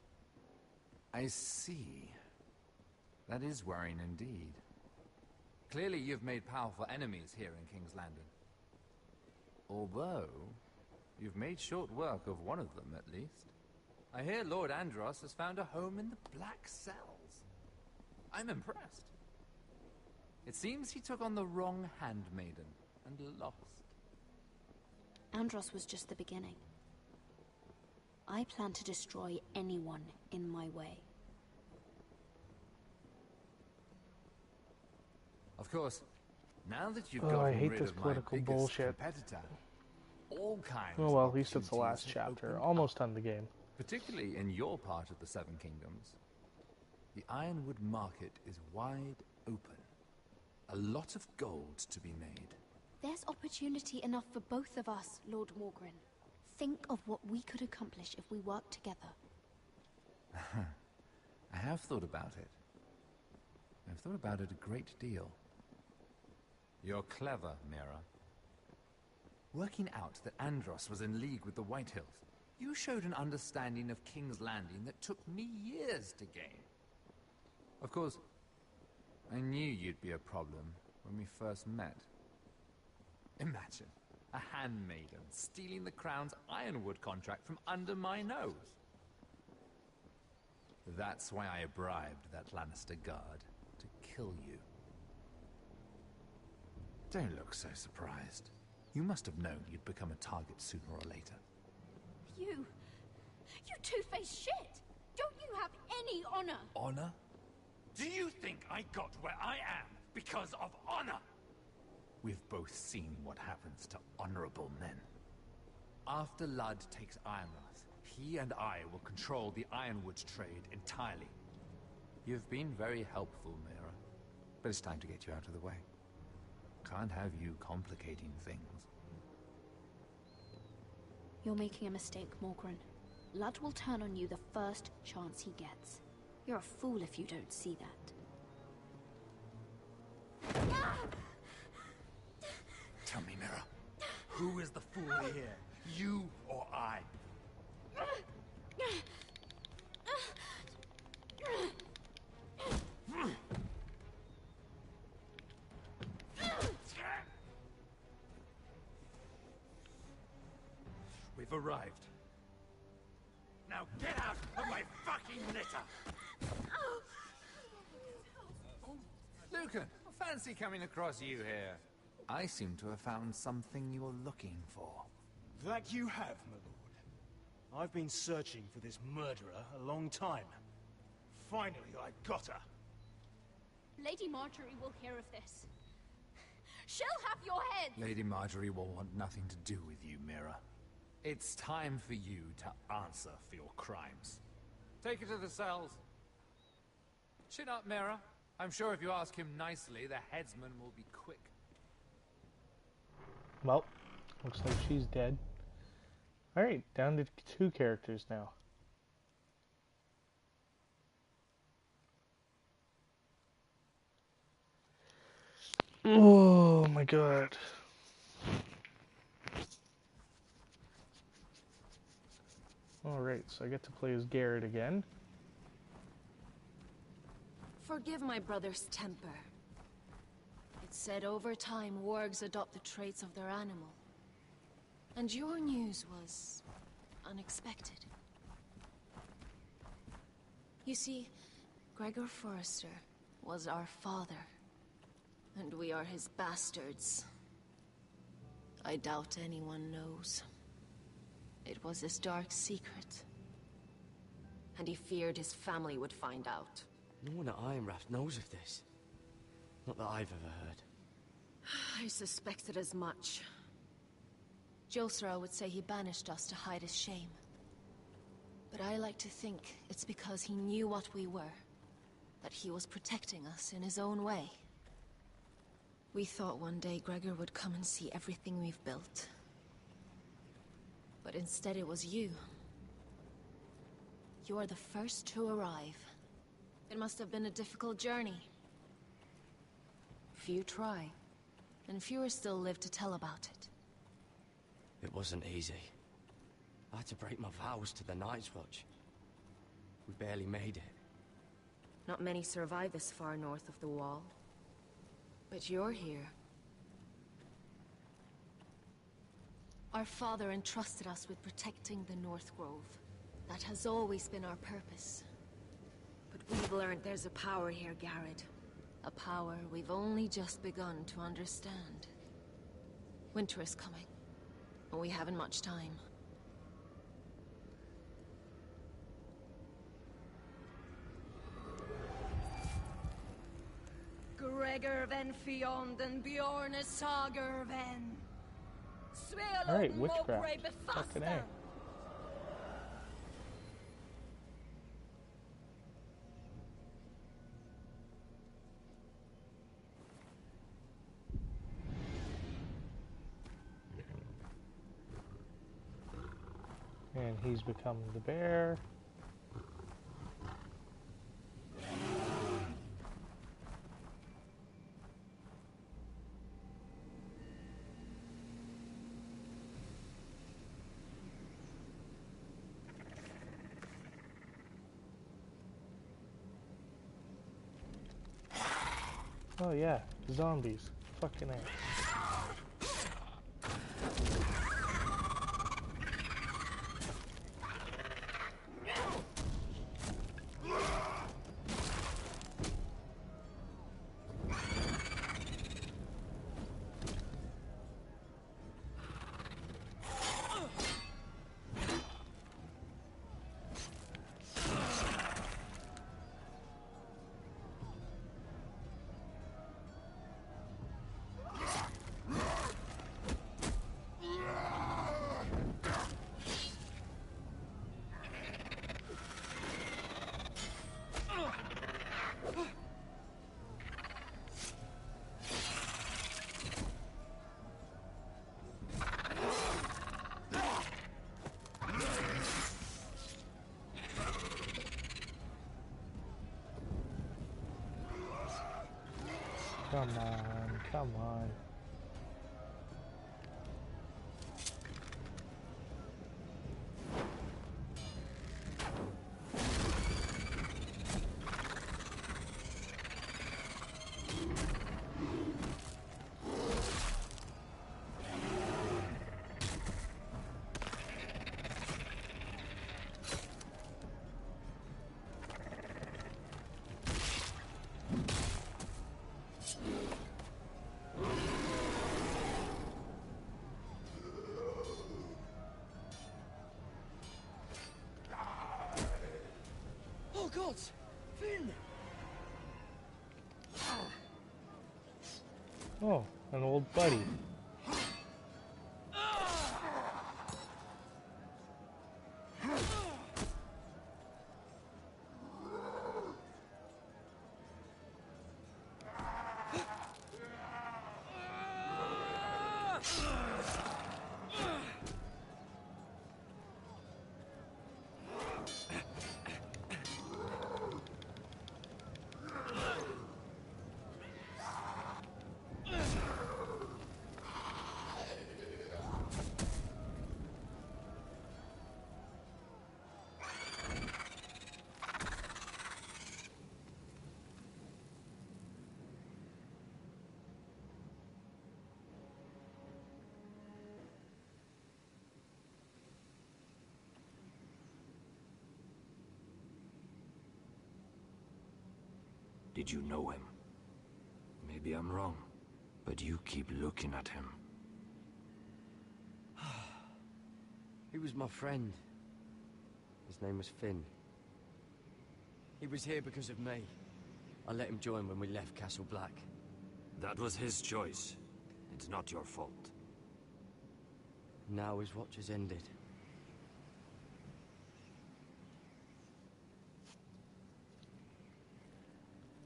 I see. That is worrying indeed. Clearly you've made powerful enemies here in King's Landing. Although, you've made short work of one of them, at least. I hear Lord Andros has found a home in the Black Cells. I'm impressed. It seems he took on the wrong handmaiden and lost. Andros was just the beginning. I plan to destroy anyone in my way. Of course, now that you've I gotten hate rid this of my political biggest bullshit. competitor, all kinds Oh well, of at least it's the last opportunities have chapter. opened Almost done the game. particularly in your part of the Seven Kingdoms. The Ironwood market is wide open. A lot of gold to be made. There's opportunity enough for both of us, Lord Morgren. Think of what we could accomplish if we worked together. I have thought about it. I've thought about it a great deal. You're clever, Mira. Working out that Andros was in league with the Whitehills, you showed an understanding of King's Landing that took me years to gain. Of course, I knew you'd be a problem when we first met. Imagine a handmaiden stealing the Crown's Ironwood contract from under my nose. That's why I bribed that Lannister guard to kill you. Don't look so surprised. You must have known you'd become a target sooner or later. You two-faced shit! Don't you have any honor? Honor? Do you think I got where I am because of honor? We've both seen what happens to honorable men. After Ludd takes Ironrath, he and I will control the Ironwood trade entirely. You've been very helpful, Mira, but it's time to get you out of the way. Can't have you complicating things. You're making a mistake, Morgren. Ludd will turn on you the first chance he gets. You're a fool if you don't see that. Tell me, Mira, who is the fool here? You or I? We've arrived. Now get out of my fucking litter! Lucan, fancy coming across you here. I seem to have found something you're looking for. That you have, my lord. I've been searching for this murderer a long time. Finally, I got her. Lady Marjorie will hear of this. She'll have your head! Lady Marjorie will want nothing to do with you, Mira. It's time for you to answer for your crimes. Take her to the cells. Chin up, Mira. I'm sure if you ask him nicely, the headsman will be quick. Well, looks like she's dead. Alright, down to 2 characters now. Oh my god. Alright, so I get to play as Garrett again. Forgive my brother's temper. It's said over time wargs adopt the traits of their animal. And your news was unexpected. You see, Gregor Forrester was our father, and we are his bastards. I doubt anyone knows. It was his dark secret, and he feared his family would find out. No one at Ironraft knows of this. Not that I've ever heard. I suspected as much. Josra would say he banished us to hide his shame. But I like to think it's because he knew what we were. That he was protecting us in his own way. We thought one day Gregor would come and see everything we've built. But instead it was you. You are the first to arrive. It must have been a difficult journey. Few try, and fewer still live to tell about it. It wasn't easy. I had to break my vows to the Night's Watch. We barely made it. Not many survive this far north of the Wall. But you're here. Our father entrusted us with protecting the North Grove. That has always been our purpose. But we've learned there's a power here, Garrett. A power we've only just begun to understand. Winter is coming, and we haven't much time. Gregor ven Fiondan Bjorne Sager ven. Alright, witchcraft. Fucking A. And he's become the bear. Oh yeah, zombies. Fucking A. Come on, come on. Oh God, Finn! Oh, an old buddy. Did you know him? Maybe I'm wrong, but you keep looking at him. He was my friend. His name was Finn. He was here because of me. I let him join when we left Castle Black. That was his choice. It's not your fault. Now his watch has ended.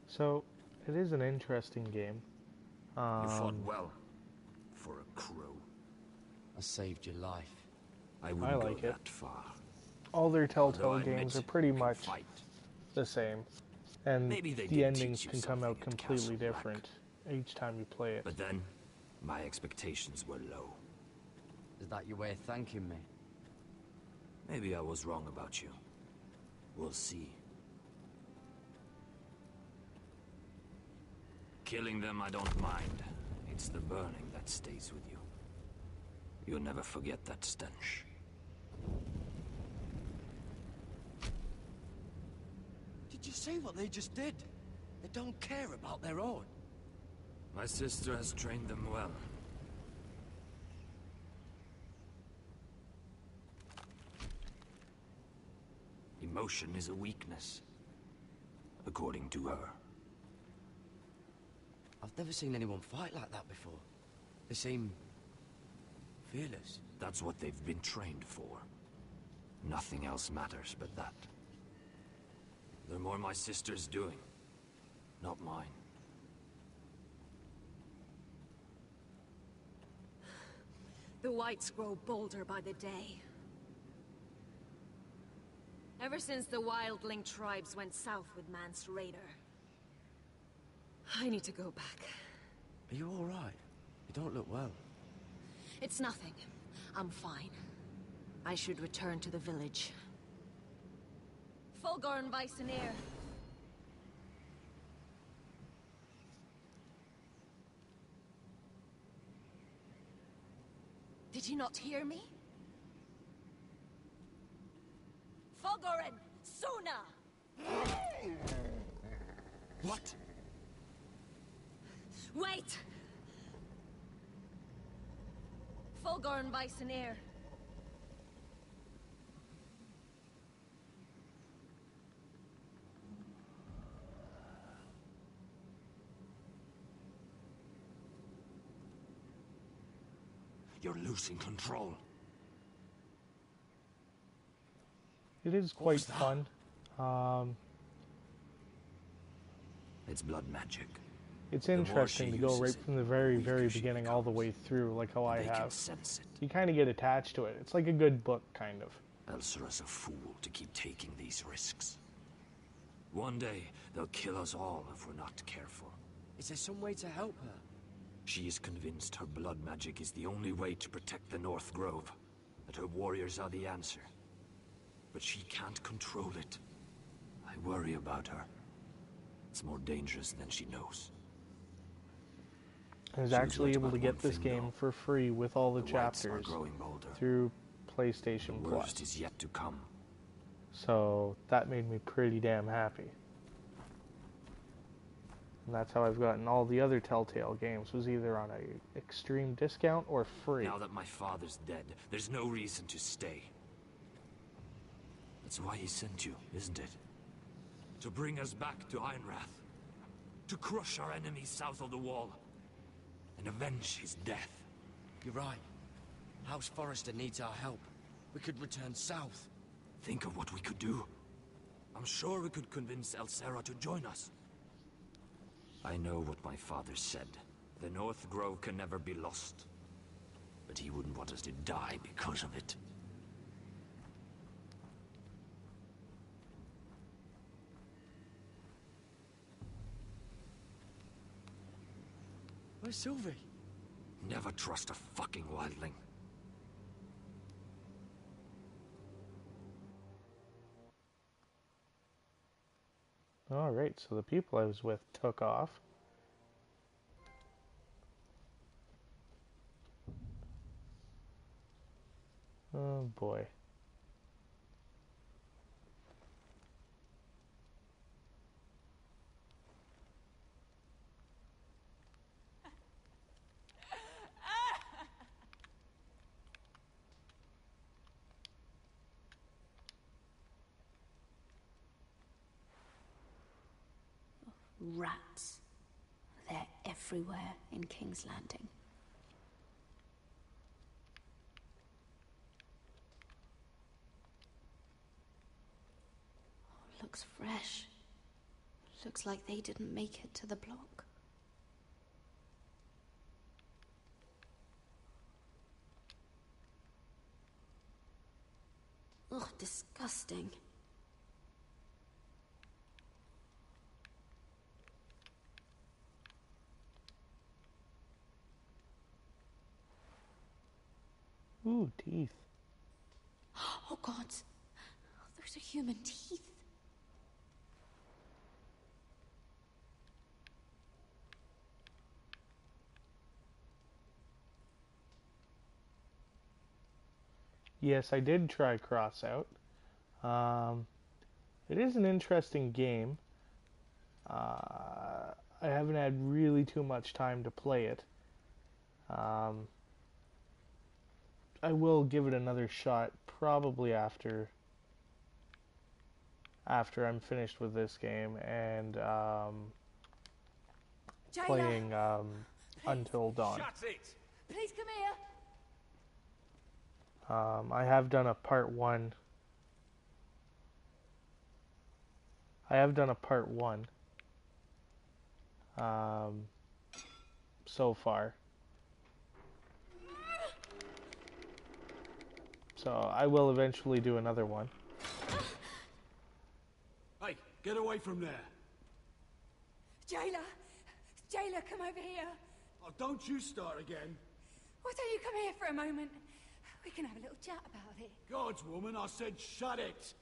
So, it is an interesting game. You fought well. For a crow. I saved your life. I wouldn't like go it. that far. All their Telltale Although I games are admit, pretty you can much fight. the same. And Maybe they the did endings teach you can come out something at completely Castle Black. different each time you play it. But then, my expectations were low. Is that your way of thanking me? Maybe I was wrong about you. We'll see. Killing them I don't mind. It's the burning that stays with you. You'll never forget that stench. Did you see what they just did? They don't care about their own. My sister has trained them well. Emotion is a weakness, according to her. I've never seen anyone fight like that before. They seem fearless. That's what they've been trained for. Nothing else matters but that. They're more my sister's doing, not mine. The Whites grow bolder by the day. Ever since the Wildling tribes went south with Mance Raider. I need to go back. Are you all right? You don't look well. It's nothing. I'm fine. I should return to the village. Fulgorn Weissenir. Did you not hear me? Fulgorn! Suna! What? Wait! Fulgorn Weissenir. You're losing control. It is quite fun. It's blood magic. It's The more interesting she to go uses right it, from the very, the very weaker she beginning all the way through, like how I They can have. sense it. You kind of get attached to it. It's like a good book, kind of. Elsera's a fool to keep taking these risks. One day, they'll kill us all if we're not careful. Is there some way to help her? She is convinced her blood magic is the only way to protect the North Grove, that her warriors are the answer. But she can't control it. I worry about her. It's more dangerous than she knows. I was She was actually right able to about get one this thing, game though. for free with all the The Whites are chapters growing bolder. through PlayStation The Plus. worst is yet to come. So that made me pretty damn happy. And that's how I've gotten all the other Telltale games, was either on a extreme discount or free. Now that my father's dead, there's no reason to stay. That's why he sent you, isn't it? To bring us back to Ironrath. To crush our enemies south of the wall. And avenge his death. You're right. House Forrester needs our help. We could return south. Think of what we could do. I'm sure we could convince Elsera to join us. I know what my father said. The North Grove can never be lost. But he wouldn't want us to die because of it. Where's Sylvie? Never trust a fucking wildling. Alright, so the people I was with took off. Oh boy. Rats. They're everywhere in King's Landing. Oh, looks fresh. Looks like they didn't make it to the block. Ugh, disgusting. Ooh, teeth. Oh God, those are human teeth. Yes, I did try Crossout. It is an interesting game. I haven't had really too much time to play it. I will give it another shot probably after I'm finished with this game and playing Until Dawn. Shut it! Please come here. I have done a part 1. So far. So I will eventually do another one. Hey, get away from there. Jailer! Jailer, come over here. Oh, don't you start again. Why don't you come here for a moment? We can have a little chat about it. God's woman, I said shut it.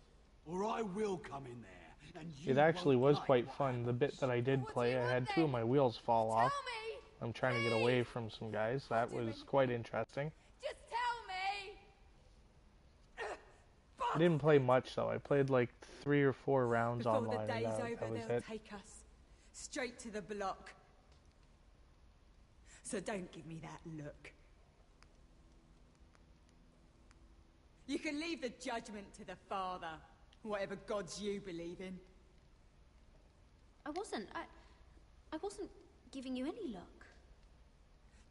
Or I will come in there, and you It actually won't was like quite fun. The bit that I did play, I had 2 of my wheels fall off. me! I'm trying to get away from some guys. That was quite interesting. Just tell me! I didn't play much though. I played like 3 or 4 rounds Before online the and day's that over, was they'll it. take us straight to the block. So don't give me that look. You can leave the judgment to the Father, whatever gods you believe in. I wasn't giving you any luck.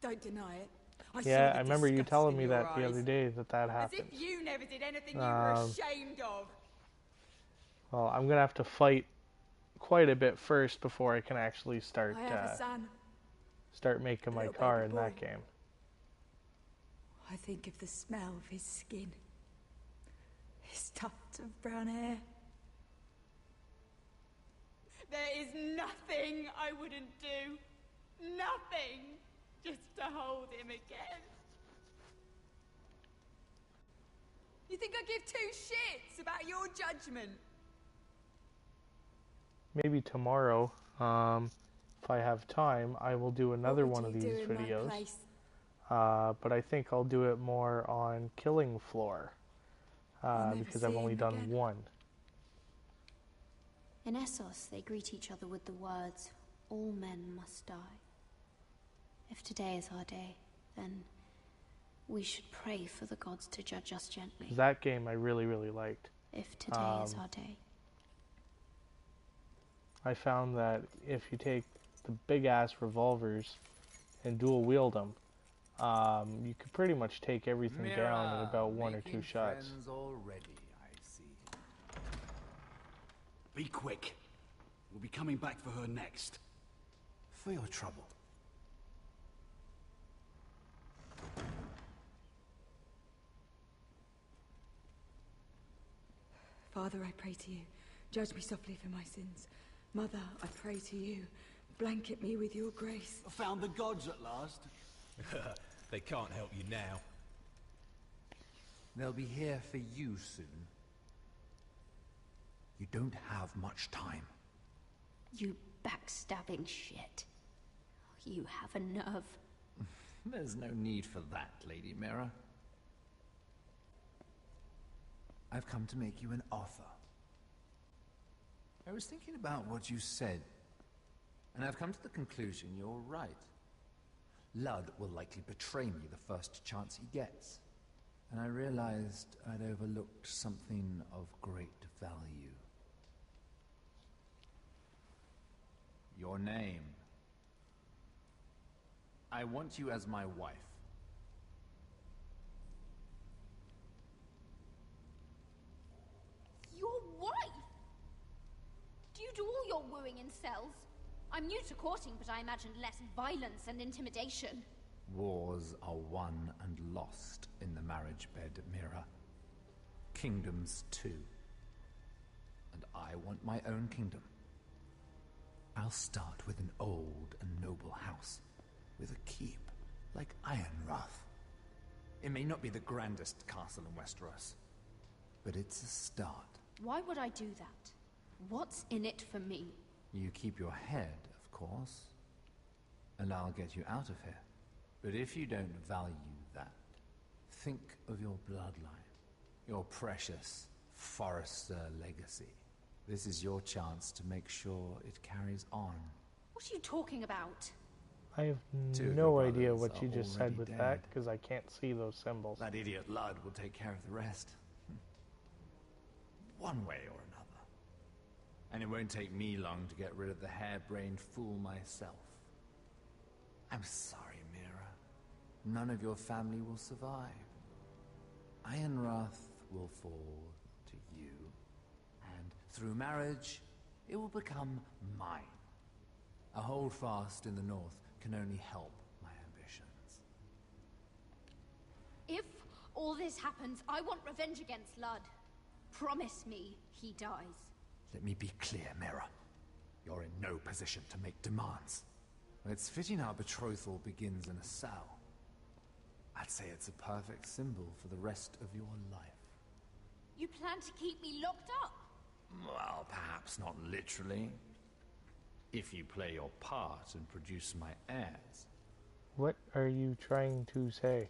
Don't deny it. I saw Yeah, the I remember you disgust telling in me your that the eyes. other day that As happened. if you never did anything you were ashamed of. Well, I'm gonna have to fight quite a bit first before I can actually start I have a son. start making my little car baby in that boy. game. I think of the smell of his skin. His tuft of brown hair. There is nothing I wouldn't do. Nothing. Just to hold him again. You think I give 2 shits about your judgment? Maybe tomorrow, if I have time, I will do another one of these videos. But I think I'll do it more on Killing Floor, because I've only done one. In Essos, they greet each other with the words, "All men must die." If today is our day, then we should pray for the gods to judge us gently. That game I really, really liked. If today is our day. I found that if you take the big-ass revolvers and dual wield them, you could pretty much take everything down in about 1 or 2 shots. Already, I see. Be quick. We'll be coming back for her next. For your trouble. Father, I pray to you. Judge me softly for my sins. Mother, I pray to you. Blanket me with your grace. I found the gods at last. They can't help you now. They'll be here for you soon. You don't have much time. You backstabbing shit. You have a nerve. There's no need for that, Lady Mira. I've come to make you an offer. I was thinking about what you said, and I've come to the conclusion you're right. Ludd will likely betray me the first chance he gets, and I realized I'd overlooked something of great value. Your name. I want you as my wife. Your wife? Do you do all your wooing in cells? I'm new to courting, but I imagined less violence and intimidation. Wars are won and lost in the marriage bed, Mira. Kingdoms too. And I want my own kingdom. I'll start with an old and noble house, with a keep, like Ironrath. It may not be the grandest castle in Westeros, but it's a start. Why would I do that? What's in it for me? You keep your head, of course, and I'll get you out of here. But if you don't value that, think of your bloodline, your precious Forrester legacy. This is your chance to make sure it carries on. What are you talking about? I have Two of no your idea brothers what you are just said already with dead. that, because I can't see those symbols. That idiot Ludd will take care of the rest. One way or another. And it won't take me long to get rid of the harebrained fool myself. I'm sorry, Mira. None of your family will survive. Ironrath will fall to you. And through marriage, it will become mine. A holdfast in the north can only help my ambitions. If all this happens, I want revenge against Ludd. Promise me he dies. Let me be clear, Mira. You're in no position to make demands. It's fitting our betrothal begins in a cell. I'd say it's a perfect symbol for the rest of your life. You plan to keep me locked up? Well, perhaps not literally. If you play your part and produce my heirs. What are you trying to say?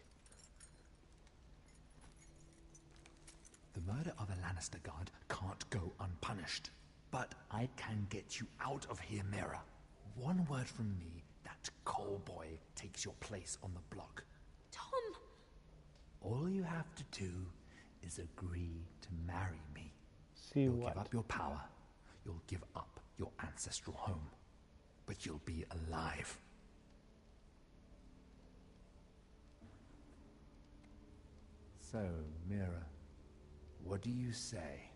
The murder of a Lannister guard can't go unpunished. But I can get you out of here, Mira. One word from me, that coal boy takes your place on the block. Tom! All you have to do is agree to marry me. See You'll what? give up your power. You'll give up your ancestral home. But you'll be alive. So, Mira, what do you say?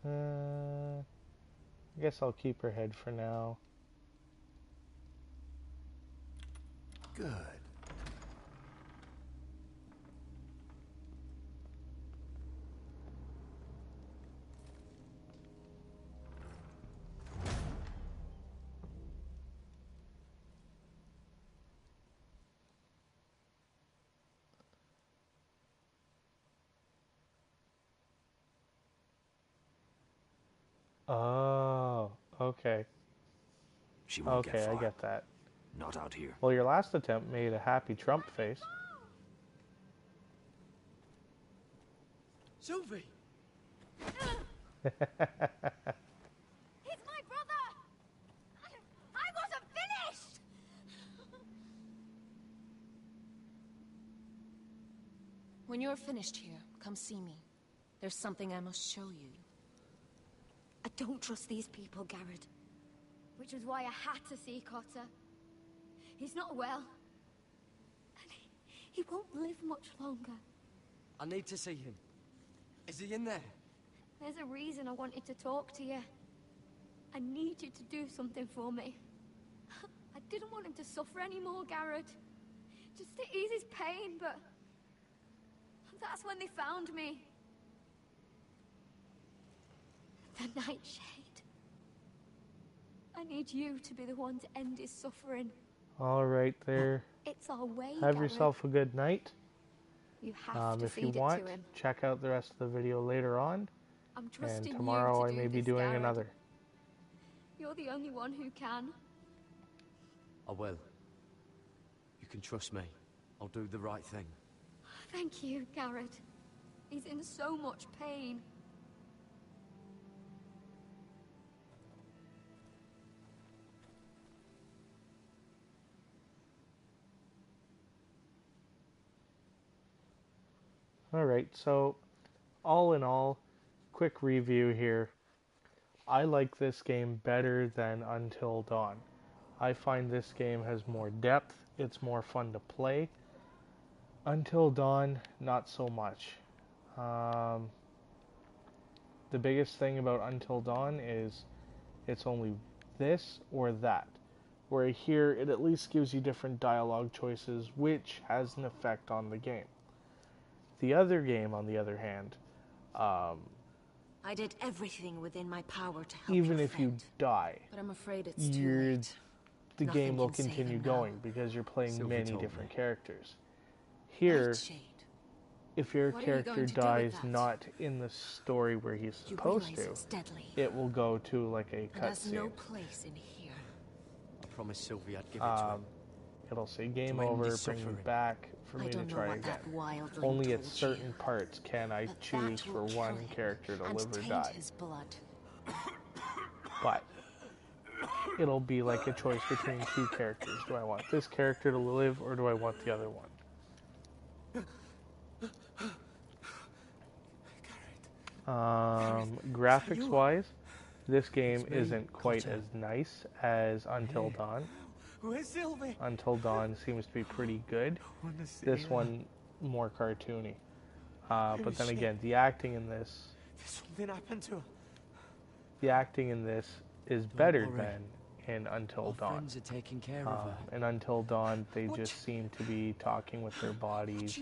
I guess I'll keep her head for now. Good. Oh, okay. She won't get Okay, I far. get that. Not out here. Well, your last attempt made a happy Trump face. Sylvie! He's my brother! I wasn't finished! When you're finished here, come see me. There's something I must show you. I don't trust these people, Garrett. Which was why I had to see Cotter. He's not well. And he won't live much longer. I need to see him. Is he in there? There's a reason I wanted to talk to you. I need you to do something for me. I didn't want him to suffer anymore, Garrett. Just to ease his pain, but... that's when they found me. The Nightshade. I need you to be the one to end his suffering. All right, there. It's our way, Have Garrett. yourself a good night. You have to If you feed want, it to him. check out the rest of the video later on. I'm trusting And tomorrow you I to may do be this, doing Garrett. another. You're the only one who can. I will. You can trust me. I'll do the right thing. Thank you, Garrett. He's in so much pain. All right, so all in all, quick review here. I like this game better than Until Dawn. I find this game has more depth, it's more fun to play. Until Dawn, not so much. The biggest thing about Until Dawn is it's only this or that. Where here, it at least gives you different dialogue choices, which has an effect on the game. The other game, on the other hand, I did everything within my power to help even your if friend, you die, but I'm afraid it's too late. the Nothing game will can save continue him now. going because you're playing Sylvie many told different me. characters. Here, Nightshade. if your What are you character going to do with dies that? not in the story where he's You supposed realize to, it's deadly. it will go to like a It has no cutscene. place in here. I promised Sylvie I'd give it to him. It'll say game To end over, his bring me suffering. back for I me to don't know try what again. that wildling Only at told certain you, parts can I but choose that for will kill one him character to and live or taint die. his blood. But it'll be like a choice between two characters. Do I want this character to live or do I want the other one? Graphics wise, this game isn't quite as nice as Until Dawn. Where's Sylvie? Until Dawn seems to be pretty good. This one more cartoony. But then again, the acting in this, Something happened to her. the acting in this is better worry. than in Until Our Dawn. friends are taking care of her. In Until Dawn, they just seem to be talking with their bodies,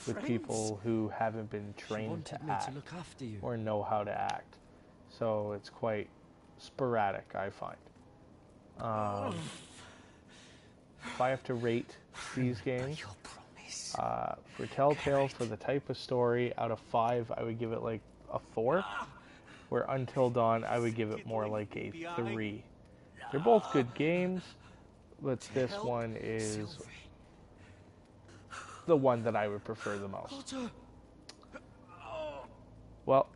with people who haven't been trained to wanted me to act look after you. or know how to act. So it's quite sporadic, I find. If I have to rate these games, for Telltale, for the type of story, out of 5, I would give it like a 4. Where Until Dawn, I would give it more like a 3. They're both good games, but this one is the one that I would prefer the most. Well,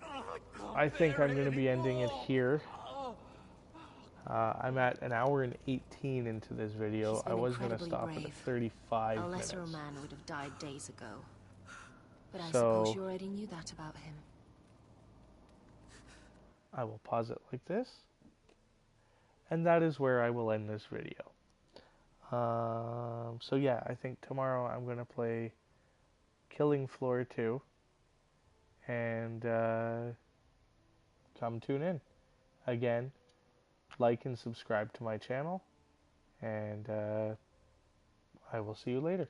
I think I'm going to be ending it here. I'm at an hour and 18 into this video. He's been I was going to incredibly stop at brave. 35 A lesser minutes. man would have died days ago. But I So- suppose you already knew that about him. I will pause it like this. And that is where I will end this video. So yeah, I think tomorrow I'm going to play Killing Floor 2. And come tune in. Again, like and subscribe to my channel. And I will see you later.